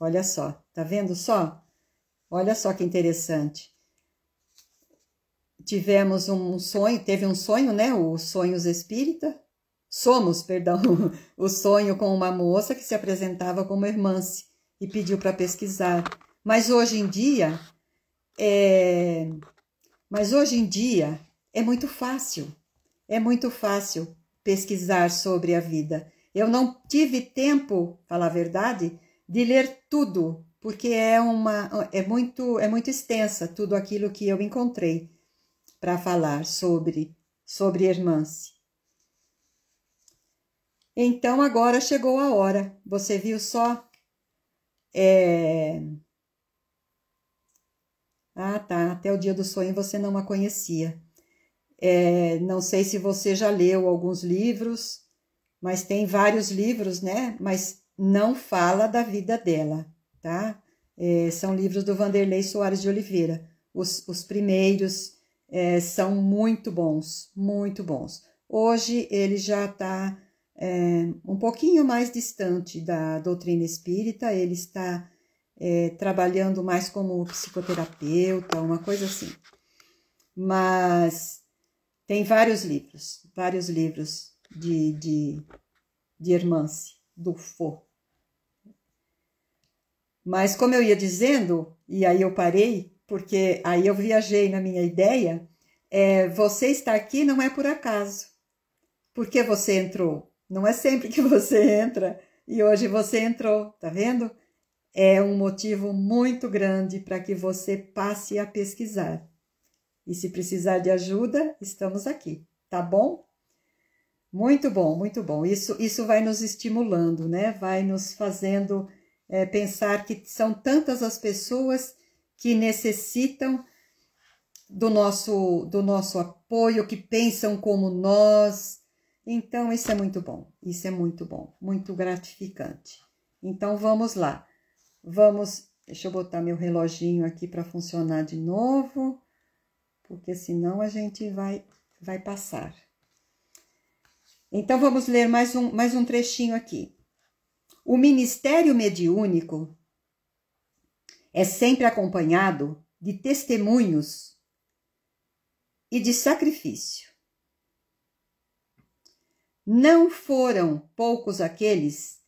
olha só, tá vendo só? Olha só que interessante. Teve um sonho, né? Os sonhos espírita. O sonho com uma moça que se apresentava como Hermance e pediu para pesquisar. Mas hoje em dia é muito fácil. É muito fácil pesquisar sobre a vida. Eu não tive tempo, falar a verdade, de ler tudo, porque é muito extensa tudo aquilo que eu encontrei para falar sobre Hermance. Então, agora chegou a hora. Você viu só? Ah, tá. Até o dia do sonho você não a conhecia. Não sei se você já leu alguns livros, mas tem vários livros, né? Mas não fala da vida dela, tá? São livros do Vanderlei Soares de Oliveira. Os primeiros são muito bons, muito bons. Hoje ele já está um pouquinho mais distante da doutrina espírita, ele está trabalhando mais como psicoterapeuta, uma coisa assim. Mas tem vários livros de Hermance, do Fo. Mas como eu ia dizendo, e aí eu parei, porque aí eu viajei na minha ideia, você está aqui não é por acaso. Porque você entrou. Não é sempre que você entra, e hoje você entrou, tá vendo? É um motivo muito grande para que você passe a pesquisar. E se precisar de ajuda, estamos aqui, tá bom? Muito bom, muito bom. Isso vai nos estimulando, né? Vai nos fazendo pensar que são tantas as pessoas que necessitam do nosso apoio, que pensam como nós. Então, isso é muito bom, muito gratificante. Então, vamos lá. Deixa eu botar meu reloginho aqui para funcionar de novo, porque senão a gente vai passar. Então, vamos ler mais um trechinho aqui. O ministério mediúnico é sempre acompanhado de testemunhos e de sacrifício. Não foram poucos aqueles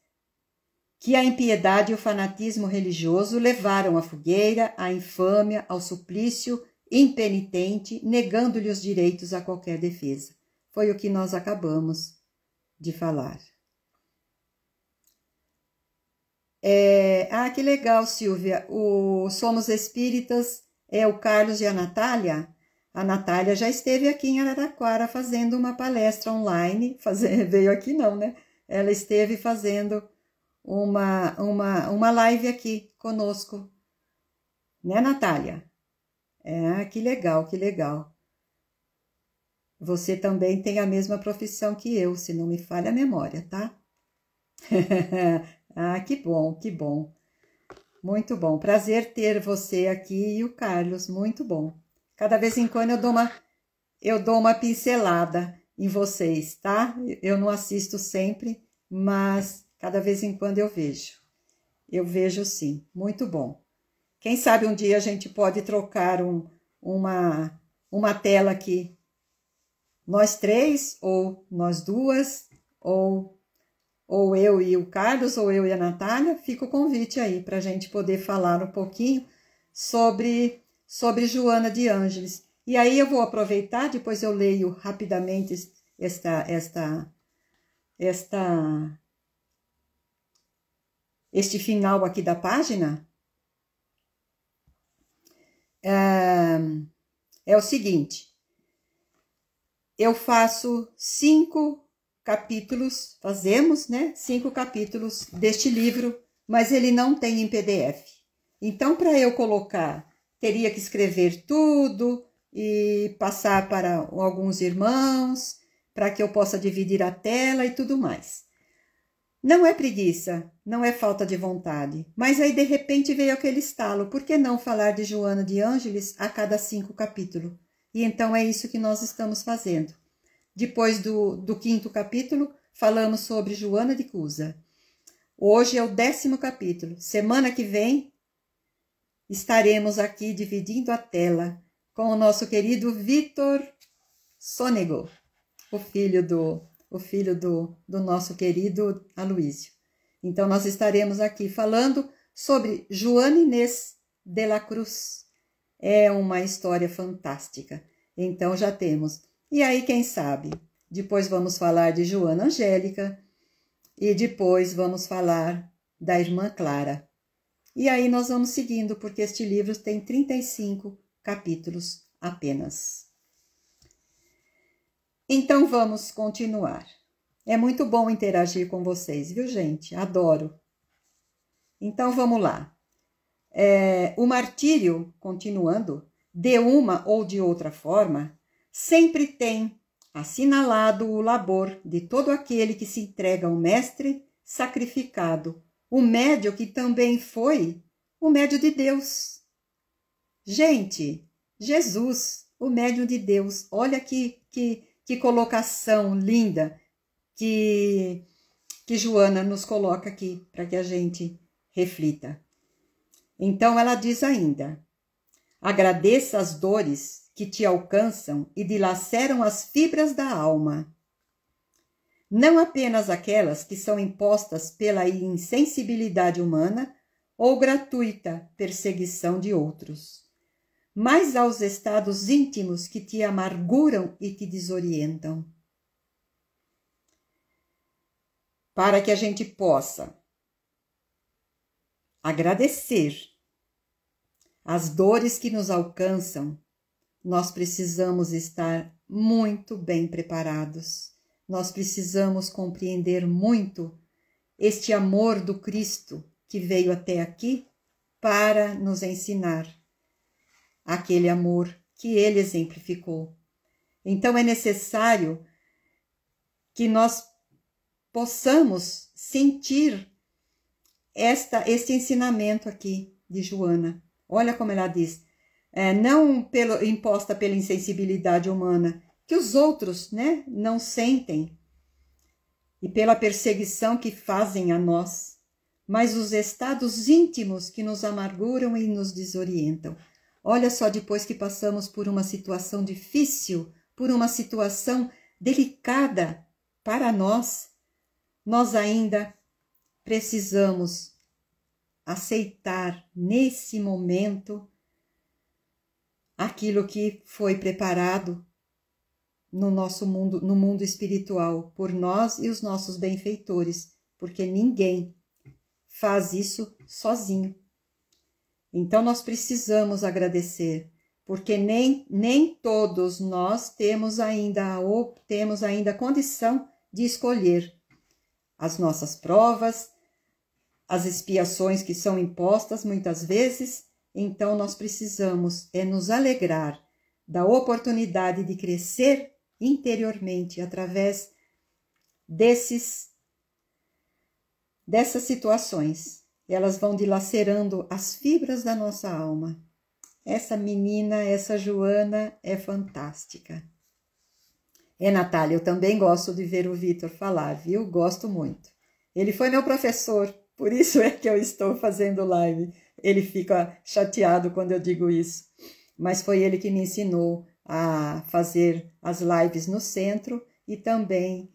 que a impiedade e o fanatismo religioso levaram à fogueira, à infâmia, ao suplício impenitente, negando-lhe os direitos a qualquer defesa. Foi o que nós acabamos de falar. Que legal, Silvia. O Somos Espíritas é o Carlos e a Natália. A Natália já esteve aqui em Araraquara fazendo uma palestra online. Veio aqui não, né? Ela esteve fazendo uma live aqui conosco. Né, Natália? Que legal, que legal. Você também tem a mesma profissão que eu, se não me falha a memória, tá? Que bom, que bom. Muito bom. Prazer ter você aqui e o Carlos, muito bom. Cada vez em quando eu dou uma pincelada em vocês, tá? Eu não assisto sempre, mas cada vez em quando eu vejo. Eu vejo sim, muito bom. Quem sabe um dia a gente pode trocar uma tela aqui. Nós três, ou nós duas, ou eu e o Carlos, ou eu e a Natália. Fica o convite aí para a gente poder falar um pouquinho sobre Joana de Ângeles. E aí eu vou aproveitar, depois eu leio rapidamente este final aqui da página. É o seguinte, eu faço 5 capítulos, fazemos, né, 5 capítulos deste livro, mas ele não tem em PDF. Então, para eu colocar, teria que escrever tudo e passar para alguns irmãos, para que eu possa dividir a tela e tudo mais. Não é preguiça, não é falta de vontade, mas aí de repente veio aquele estalo, por que não falar de Joana de Ângeles a cada 5 capítulos? E então é isso que nós estamos fazendo. Depois do 5º capítulo, falamos sobre Joana de Cusa. Hoje é o 10º capítulo. Semana que vem, estaremos aqui dividindo a tela com o nosso querido Vitor Sonego, o filho do nosso querido Aloísio. Então, nós estaremos aqui falando sobre Joana Inês de la Cruz. É uma história fantástica. Então, já temos. E aí, quem sabe? Depois vamos falar de Joana Angélica e depois vamos falar da irmã Clara. E aí nós vamos seguindo, porque este livro tem 35 capítulos apenas. Então, vamos continuar. É muito bom interagir com vocês, viu, gente? Adoro. Então, vamos lá. O martírio, continuando, de uma ou de outra forma, sempre tem assinalado o labor de todo aquele que se entrega ao Mestre sacrificado, o médio que também foi o médio de Deus. Gente, Jesus, o médium de Deus, olha que colocação linda que Joana nos coloca aqui para que a gente reflita. Então ela diz ainda: agradeça as dores que te alcançam e dilaceram as fibras da alma. Não apenas aquelas que são impostas pela insensibilidade humana ou gratuita perseguição de outros, mas aos estados íntimos que te amarguram e te desorientam. Para que a gente possa agradecer as dores que nos alcançam, nós precisamos estar muito bem preparados. Nós precisamos compreender muito este amor do Cristo que veio até aqui para nos ensinar aquele amor que ele exemplificou. Então é necessário que nós possamos sentir este ensinamento aqui de Joana. Olha como ela diz, não imposta pela insensibilidade humana, que os outros, né, não sentem, e pela perseguição que fazem a nós, mas os estados íntimos que nos amarguram e nos desorientam. Olha só, depois que passamos por uma situação difícil, por uma situação delicada para nós, nós ainda precisamos aceitar nesse momento aquilo que foi preparado no nosso mundo, no mundo espiritual, por nós e os nossos benfeitores, porque ninguém faz isso sozinho. Então nós precisamos agradecer, porque nem todos nós temos ainda a condição de escolher as nossas provas, as expiações que são impostas muitas vezes. Então nós precisamos nos alegrar da oportunidade de crescer interiormente através dessas situações. Elas vão dilacerando as fibras da nossa alma. Essa menina, essa Joana é fantástica. Natália, eu também gosto de ver o Vitor falar, viu? Gosto muito. Ele foi meu professor, por isso é que eu estou fazendo live. Ele fica chateado quando eu digo isso. Mas foi ele que me ensinou a fazer as lives no centro e também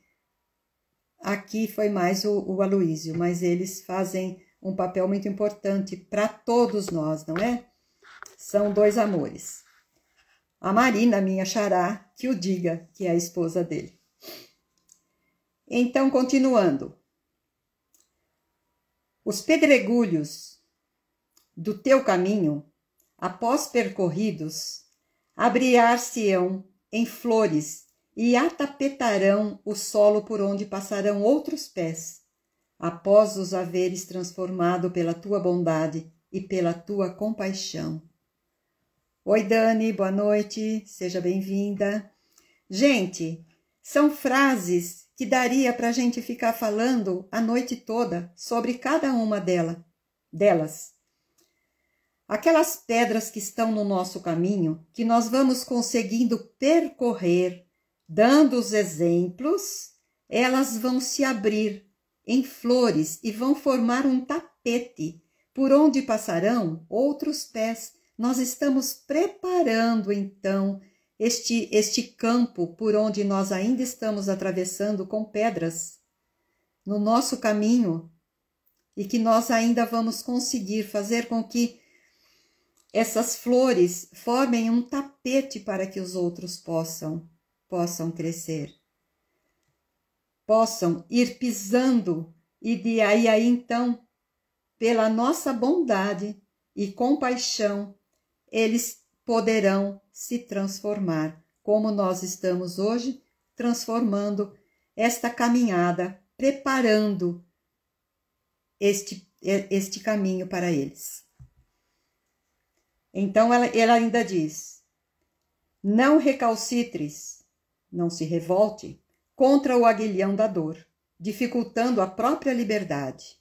aqui foi mais o Aloísio, mas eles fazem um papel muito importante para todos nós, não é? São dois amores. A Marina, minha xará, que o diga, que é a esposa dele. Então, continuando. Os pedregulhos do teu caminho, após percorridos, abriar-se-ão em flores e atapetarão o solo por onde passarão outros pés, após os haveres transformado pela tua bondade e pela tua compaixão. Oi, Dani, boa noite, seja bem-vinda. Gente, são frases que daria para a gente ficar falando a noite toda sobre cada uma delas. Aquelas pedras que estão no nosso caminho, que nós vamos conseguindo percorrer, dando os exemplos, elas vão se abrir em flores e vão formar um tapete, por onde passarão outros pés. Nós estamos preparando, então, este campo por onde nós ainda estamos atravessando com pedras no nosso caminho e que nós ainda vamos conseguir fazer com que essas flores formem um tapete para que os outros possam crescer, possam ir pisando e de aí então, pela nossa bondade e compaixão, eles poderão se transformar, como nós estamos hoje transformando esta caminhada, preparando este caminho para eles. Então ela ainda diz: não recalcitres, não se revolte contra o aguilhão da dor, dificultando a própria liberdade.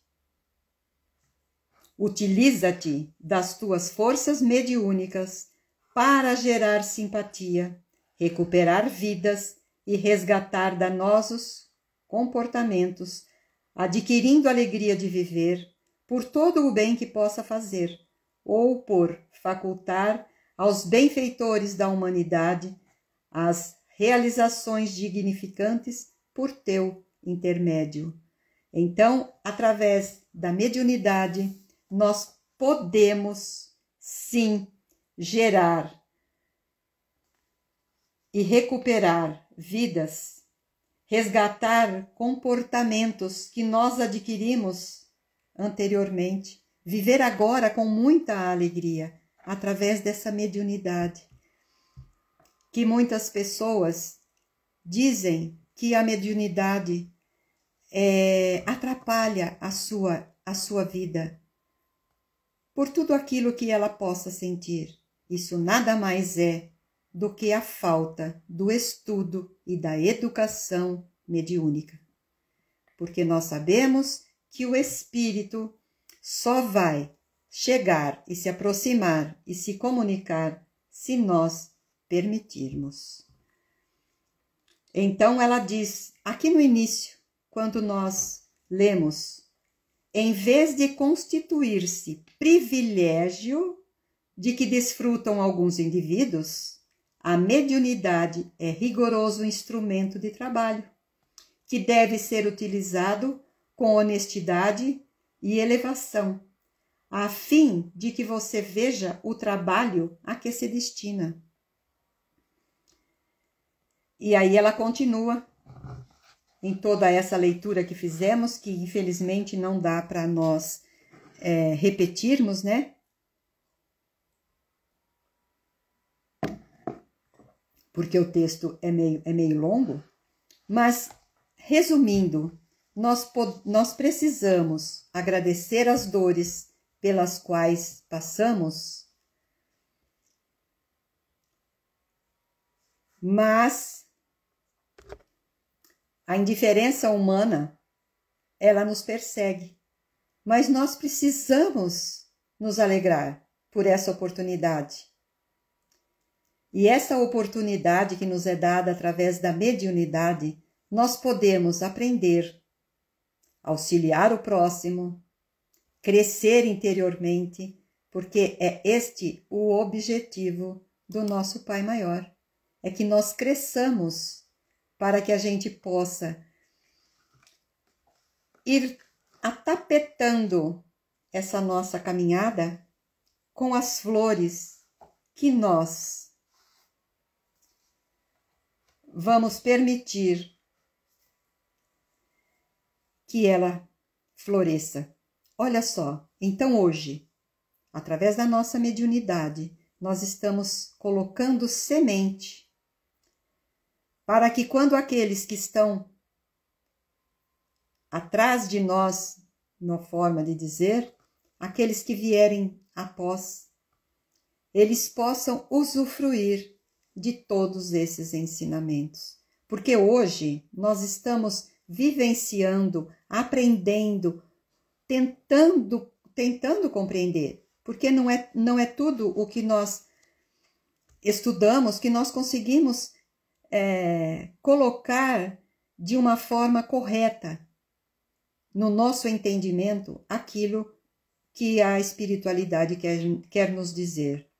Utiliza-te das tuas forças mediúnicas para gerar simpatia, recuperar vidas e resgatar danosos comportamentos, adquirindo alegria de viver por todo o bem que possa fazer, ou por facultar aos benfeitores da humanidade as realizações dignificantes por teu intermédio. Então, através da mediunidade, nós podemos, sim, gerar e recuperar vidas, resgatar comportamentos que nós adquirimos anteriormente, viver agora com muita alegria, através dessa mediunidade. Que muitas pessoas dizem que a mediunidade atrapalha a sua vida, por tudo aquilo que ela possa sentir. Isso nada mais é do que a falta do estudo e da educação mediúnica. Porque nós sabemos que o espírito só vai chegar e se aproximar e se comunicar se nós permitirmos. Então ela diz, aqui no início, quando nós lemos, em vez de constituir-se privilégio de que desfrutam alguns indivíduos, a mediunidade é rigoroso instrumento de trabalho, que deve ser utilizado com honestidade e elevação, a fim de que você veja o trabalho a que se destina. E aí ela continua em toda essa leitura que fizemos, que infelizmente não dá para nós repetirmos, né? Porque o texto é meio longo, mas resumindo, nós precisamos agradecer as dores pelas quais passamos, mas a indiferença humana, ela nos persegue, mas nós precisamos nos alegrar por essa oportunidade. E essa oportunidade que nos é dada através da mediunidade, nós podemos aprender, auxiliar o próximo, crescer interiormente, porque é este o objetivo do nosso Pai Maior. É que nós cresçamos para que a gente possa ir atapetando essa nossa caminhada com as flores que nós vamos permitir que ela floresça. Olha só, então hoje, através da nossa mediunidade, nós estamos colocando semente para que quando aqueles que estão atrás de nós, na forma de dizer, aqueles que vierem após, eles possam usufruir de todos esses ensinamentos. Porque hoje nós estamos vivenciando, aprendendo, tentando compreender, porque não é tudo o que nós estudamos que nós conseguimos colocar de uma forma correta no nosso entendimento aquilo que a espiritualidade quer nos dizer.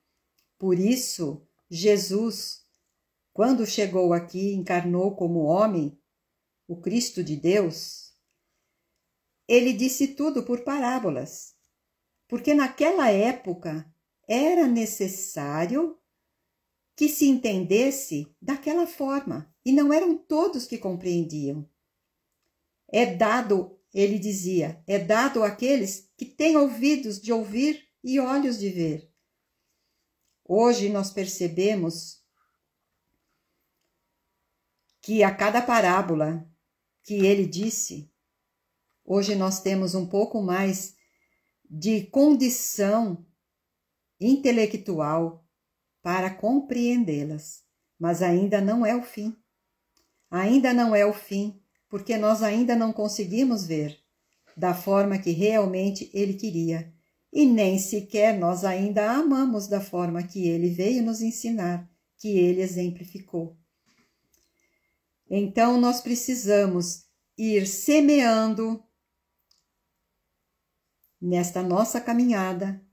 Por isso, Jesus, quando chegou aqui, encarnou como homem, o Cristo de Deus, ele disse tudo por parábolas, porque naquela época era necessário que se entendesse daquela forma, e não eram todos que compreendiam. É dado, ele dizia, é dado àqueles que têm ouvidos de ouvir e olhos de ver. Hoje nós percebemos que a cada parábola que ele disse, hoje nós temos um pouco mais de condição intelectual para compreendê-las, mas ainda não é o fim. Ainda não é o fim, porque nós ainda não conseguimos ver da forma que realmente ele queria, e nem sequer nós ainda a amamos da forma que ele veio nos ensinar, que ele exemplificou. Então nós precisamos ir semeando nesta nossa caminhada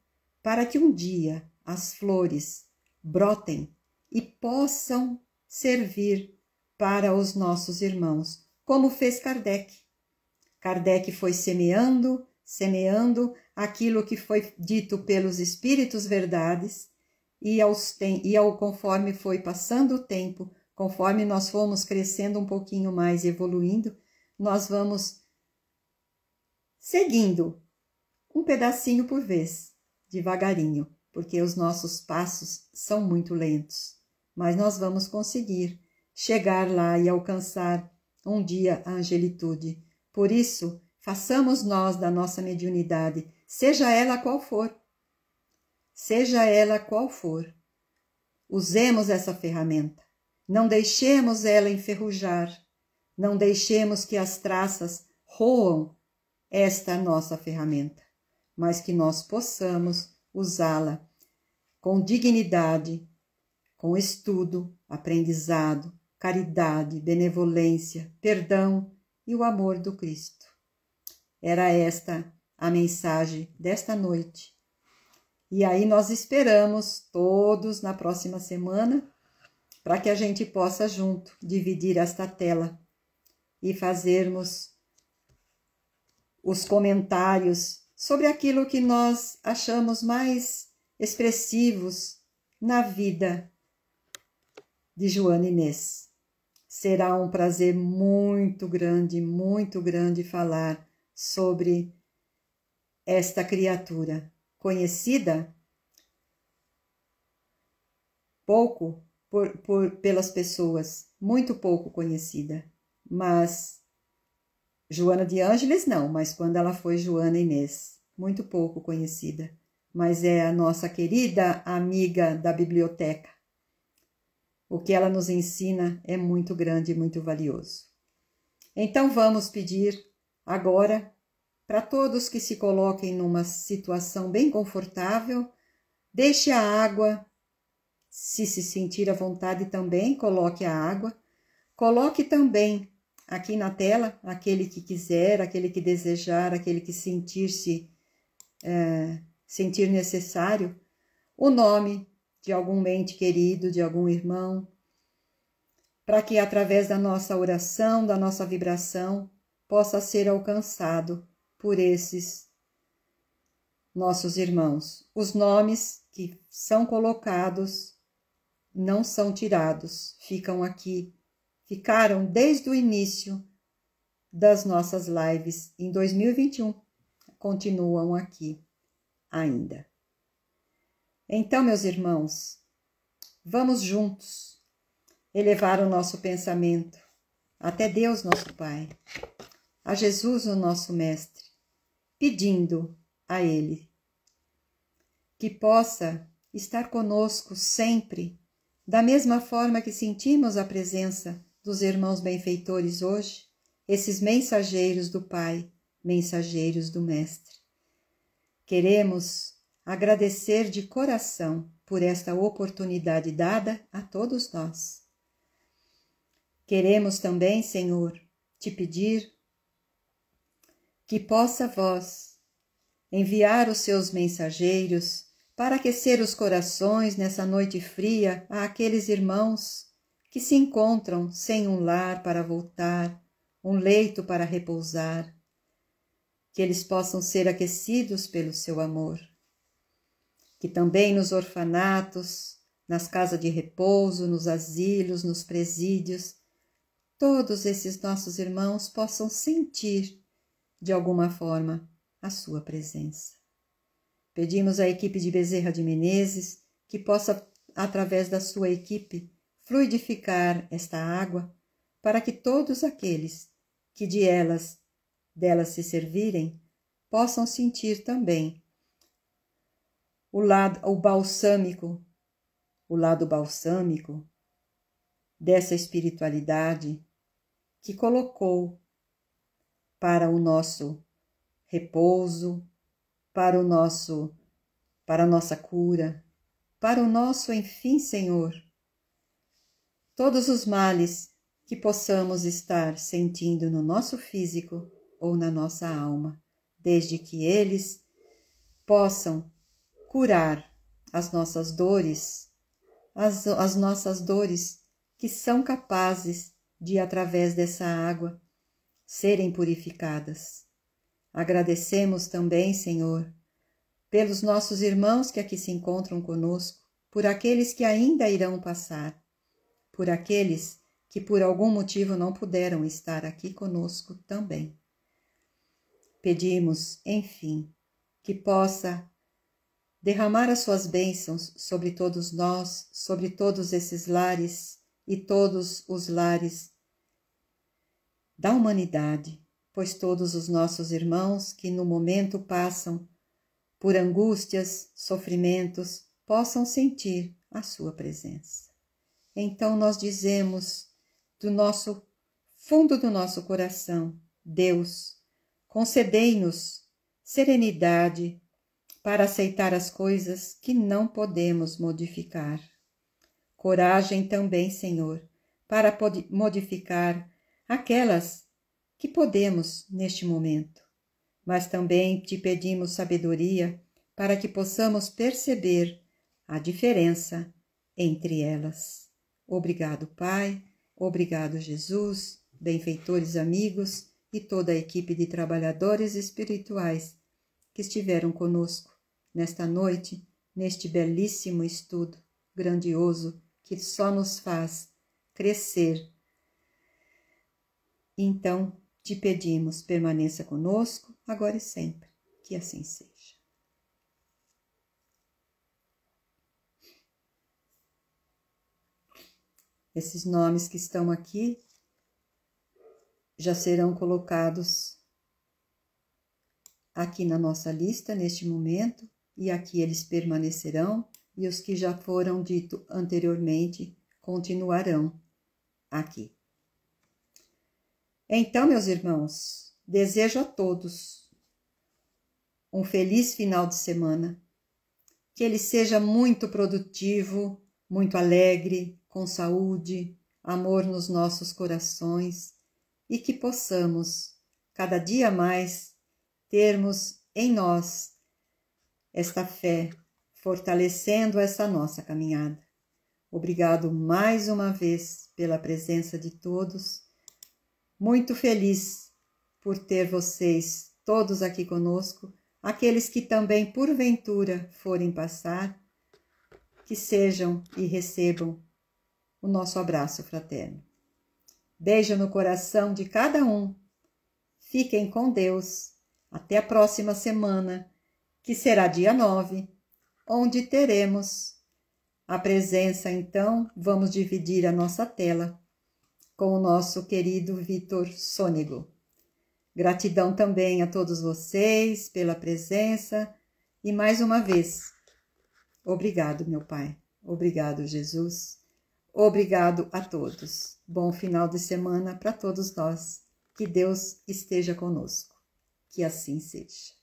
para que um dia as flores brotem e possam servir para os nossos irmãos, como fez Kardec. Kardec foi semeando aquilo que foi dito pelos espíritos verdades, e conforme foi passando o tempo, conforme nós fomos crescendo um pouquinho mais, evoluindo, nós vamos seguindo um pedacinho por vez, devagarinho, porque os nossos passos são muito lentos, mas nós vamos conseguir chegar lá e alcançar um dia a angelitude. Por isso, façamos nós da nossa mediunidade, seja ela qual for, usemos essa ferramenta, não deixemos ela enferrujar, não deixemos que as traças roam esta nossa ferramenta, mas que nós possamos usá-la com dignidade, com estudo, aprendizado, caridade, benevolência, perdão e o amor do Cristo. Era esta a mensagem desta noite. E aí nós esperamos todos na próxima semana para que a gente possa junto dividir esta tela e fazermos os comentários sobre aquilo que nós achamos mais expressivos na vida de Joana Inês. Será um prazer muito grande falar sobre esta criatura, conhecida pouco pelas pessoas, muito pouco conhecida, mas Joana de Ângeles não, mas quando ela foi Joana Inês, muito pouco conhecida, mas é a nossa querida amiga da biblioteca. O que ela nos ensina é muito grande e muito valioso. Então vamos pedir agora para todos que se coloquem numa situação bem confortável, deixe a água, se sentir à vontade também, coloque a água, coloque também aqui na tela, aquele que quiser, aquele que desejar, aquele que sentir necessário, o nome de algum ente querido, de algum irmão, para que através da nossa oração, da nossa vibração, possa ser alcançado por esses nossos irmãos. Os nomes que são colocados não são tirados, ficam aqui, ficaram desde o início das nossas lives em 2021, continuam aqui ainda. Então, meus irmãos, vamos juntos elevar o nosso pensamento até Deus, nosso Pai, a Jesus, o nosso Mestre, pedindo a Ele que possa estar conosco sempre, da mesma forma que sentimos a presença dos irmãos benfeitores hoje, esses mensageiros do Pai, mensageiros do Mestre. Queremos agradecer de coração por esta oportunidade dada a todos nós. Queremos também, Senhor, te pedir que possa vós enviar os seus mensageiros para aquecer os corações nessa noite fria àqueles irmãos que se encontram sem um lar para voltar, um leito para repousar, que eles possam ser aquecidos pelo seu amor. Que também nos orfanatos, nas casas de repouso, nos asilos, nos presídios, todos esses nossos irmãos possam sentir, de alguma forma, a sua presença. Pedimos à equipe de Bezerra de Menezes que possa, através da sua equipe, fluidificar esta água para que todos aqueles que delas se servirem possam sentir também o lado balsâmico dessa espiritualidade que colocou para o nosso repouso, para a nossa cura, para o nosso, enfim, Senhor, todos os males que possamos estar sentindo no nosso físico ou na nossa alma, desde que eles possam curar as nossas dores, as nossas dores que são capazes de, através dessa água, serem purificadas. Agradecemos também, Senhor, pelos nossos irmãos que aqui se encontram conosco, por aqueles que ainda irão passar, por aqueles que por algum motivo não puderam estar aqui conosco também. Pedimos, enfim, que possa derramar as suas bênçãos sobre todos nós, sobre todos esses lares e todos os lares da humanidade, pois todos os nossos irmãos que no momento passam por angústias, sofrimentos, possam sentir a sua presença. Então nós dizemos do nosso fundo do nosso coração: Deus, concedei-nos serenidade para aceitar as coisas que não podemos modificar. Coragem também, Senhor, para modificar aquelas que podemos neste momento. Mas também te pedimos sabedoria para que possamos perceber a diferença entre elas. Obrigado, Pai. Obrigado, Jesus, benfeitores amigos e toda a equipe de trabalhadores espirituais que estiveram conosco nesta noite, neste belíssimo estudo grandioso que só nos faz crescer. Então, te pedimos, permaneça conosco, agora e sempre, que assim seja. Esses nomes que estão aqui já serão colocados aqui na nossa lista neste momento, e aqui eles permanecerão, e os que já foram ditos anteriormente continuarão aqui. Então, meus irmãos, desejo a todos um feliz final de semana, que ele seja muito produtivo, muito alegre, com saúde, amor nos nossos corações, e que possamos, cada dia mais, termos em nós esta fé, fortalecendo essa nossa caminhada. Obrigado mais uma vez pela presença de todos. Muito feliz por ter vocês todos aqui conosco, aqueles que também porventura forem passar, que sejam e recebam o nosso abraço fraterno. Beijo no coração de cada um. Fiquem com Deus. Até a próxima semana, que será dia 9, onde teremos a presença. Então, vamos dividir a nossa tela com o nosso querido Vitor Sônego. Gratidão também a todos vocês pela presença e mais uma vez, obrigado, meu Pai. Obrigado, Jesus. Obrigado a todos. Bom final de semana para todos nós. Que Deus esteja conosco. Que assim seja.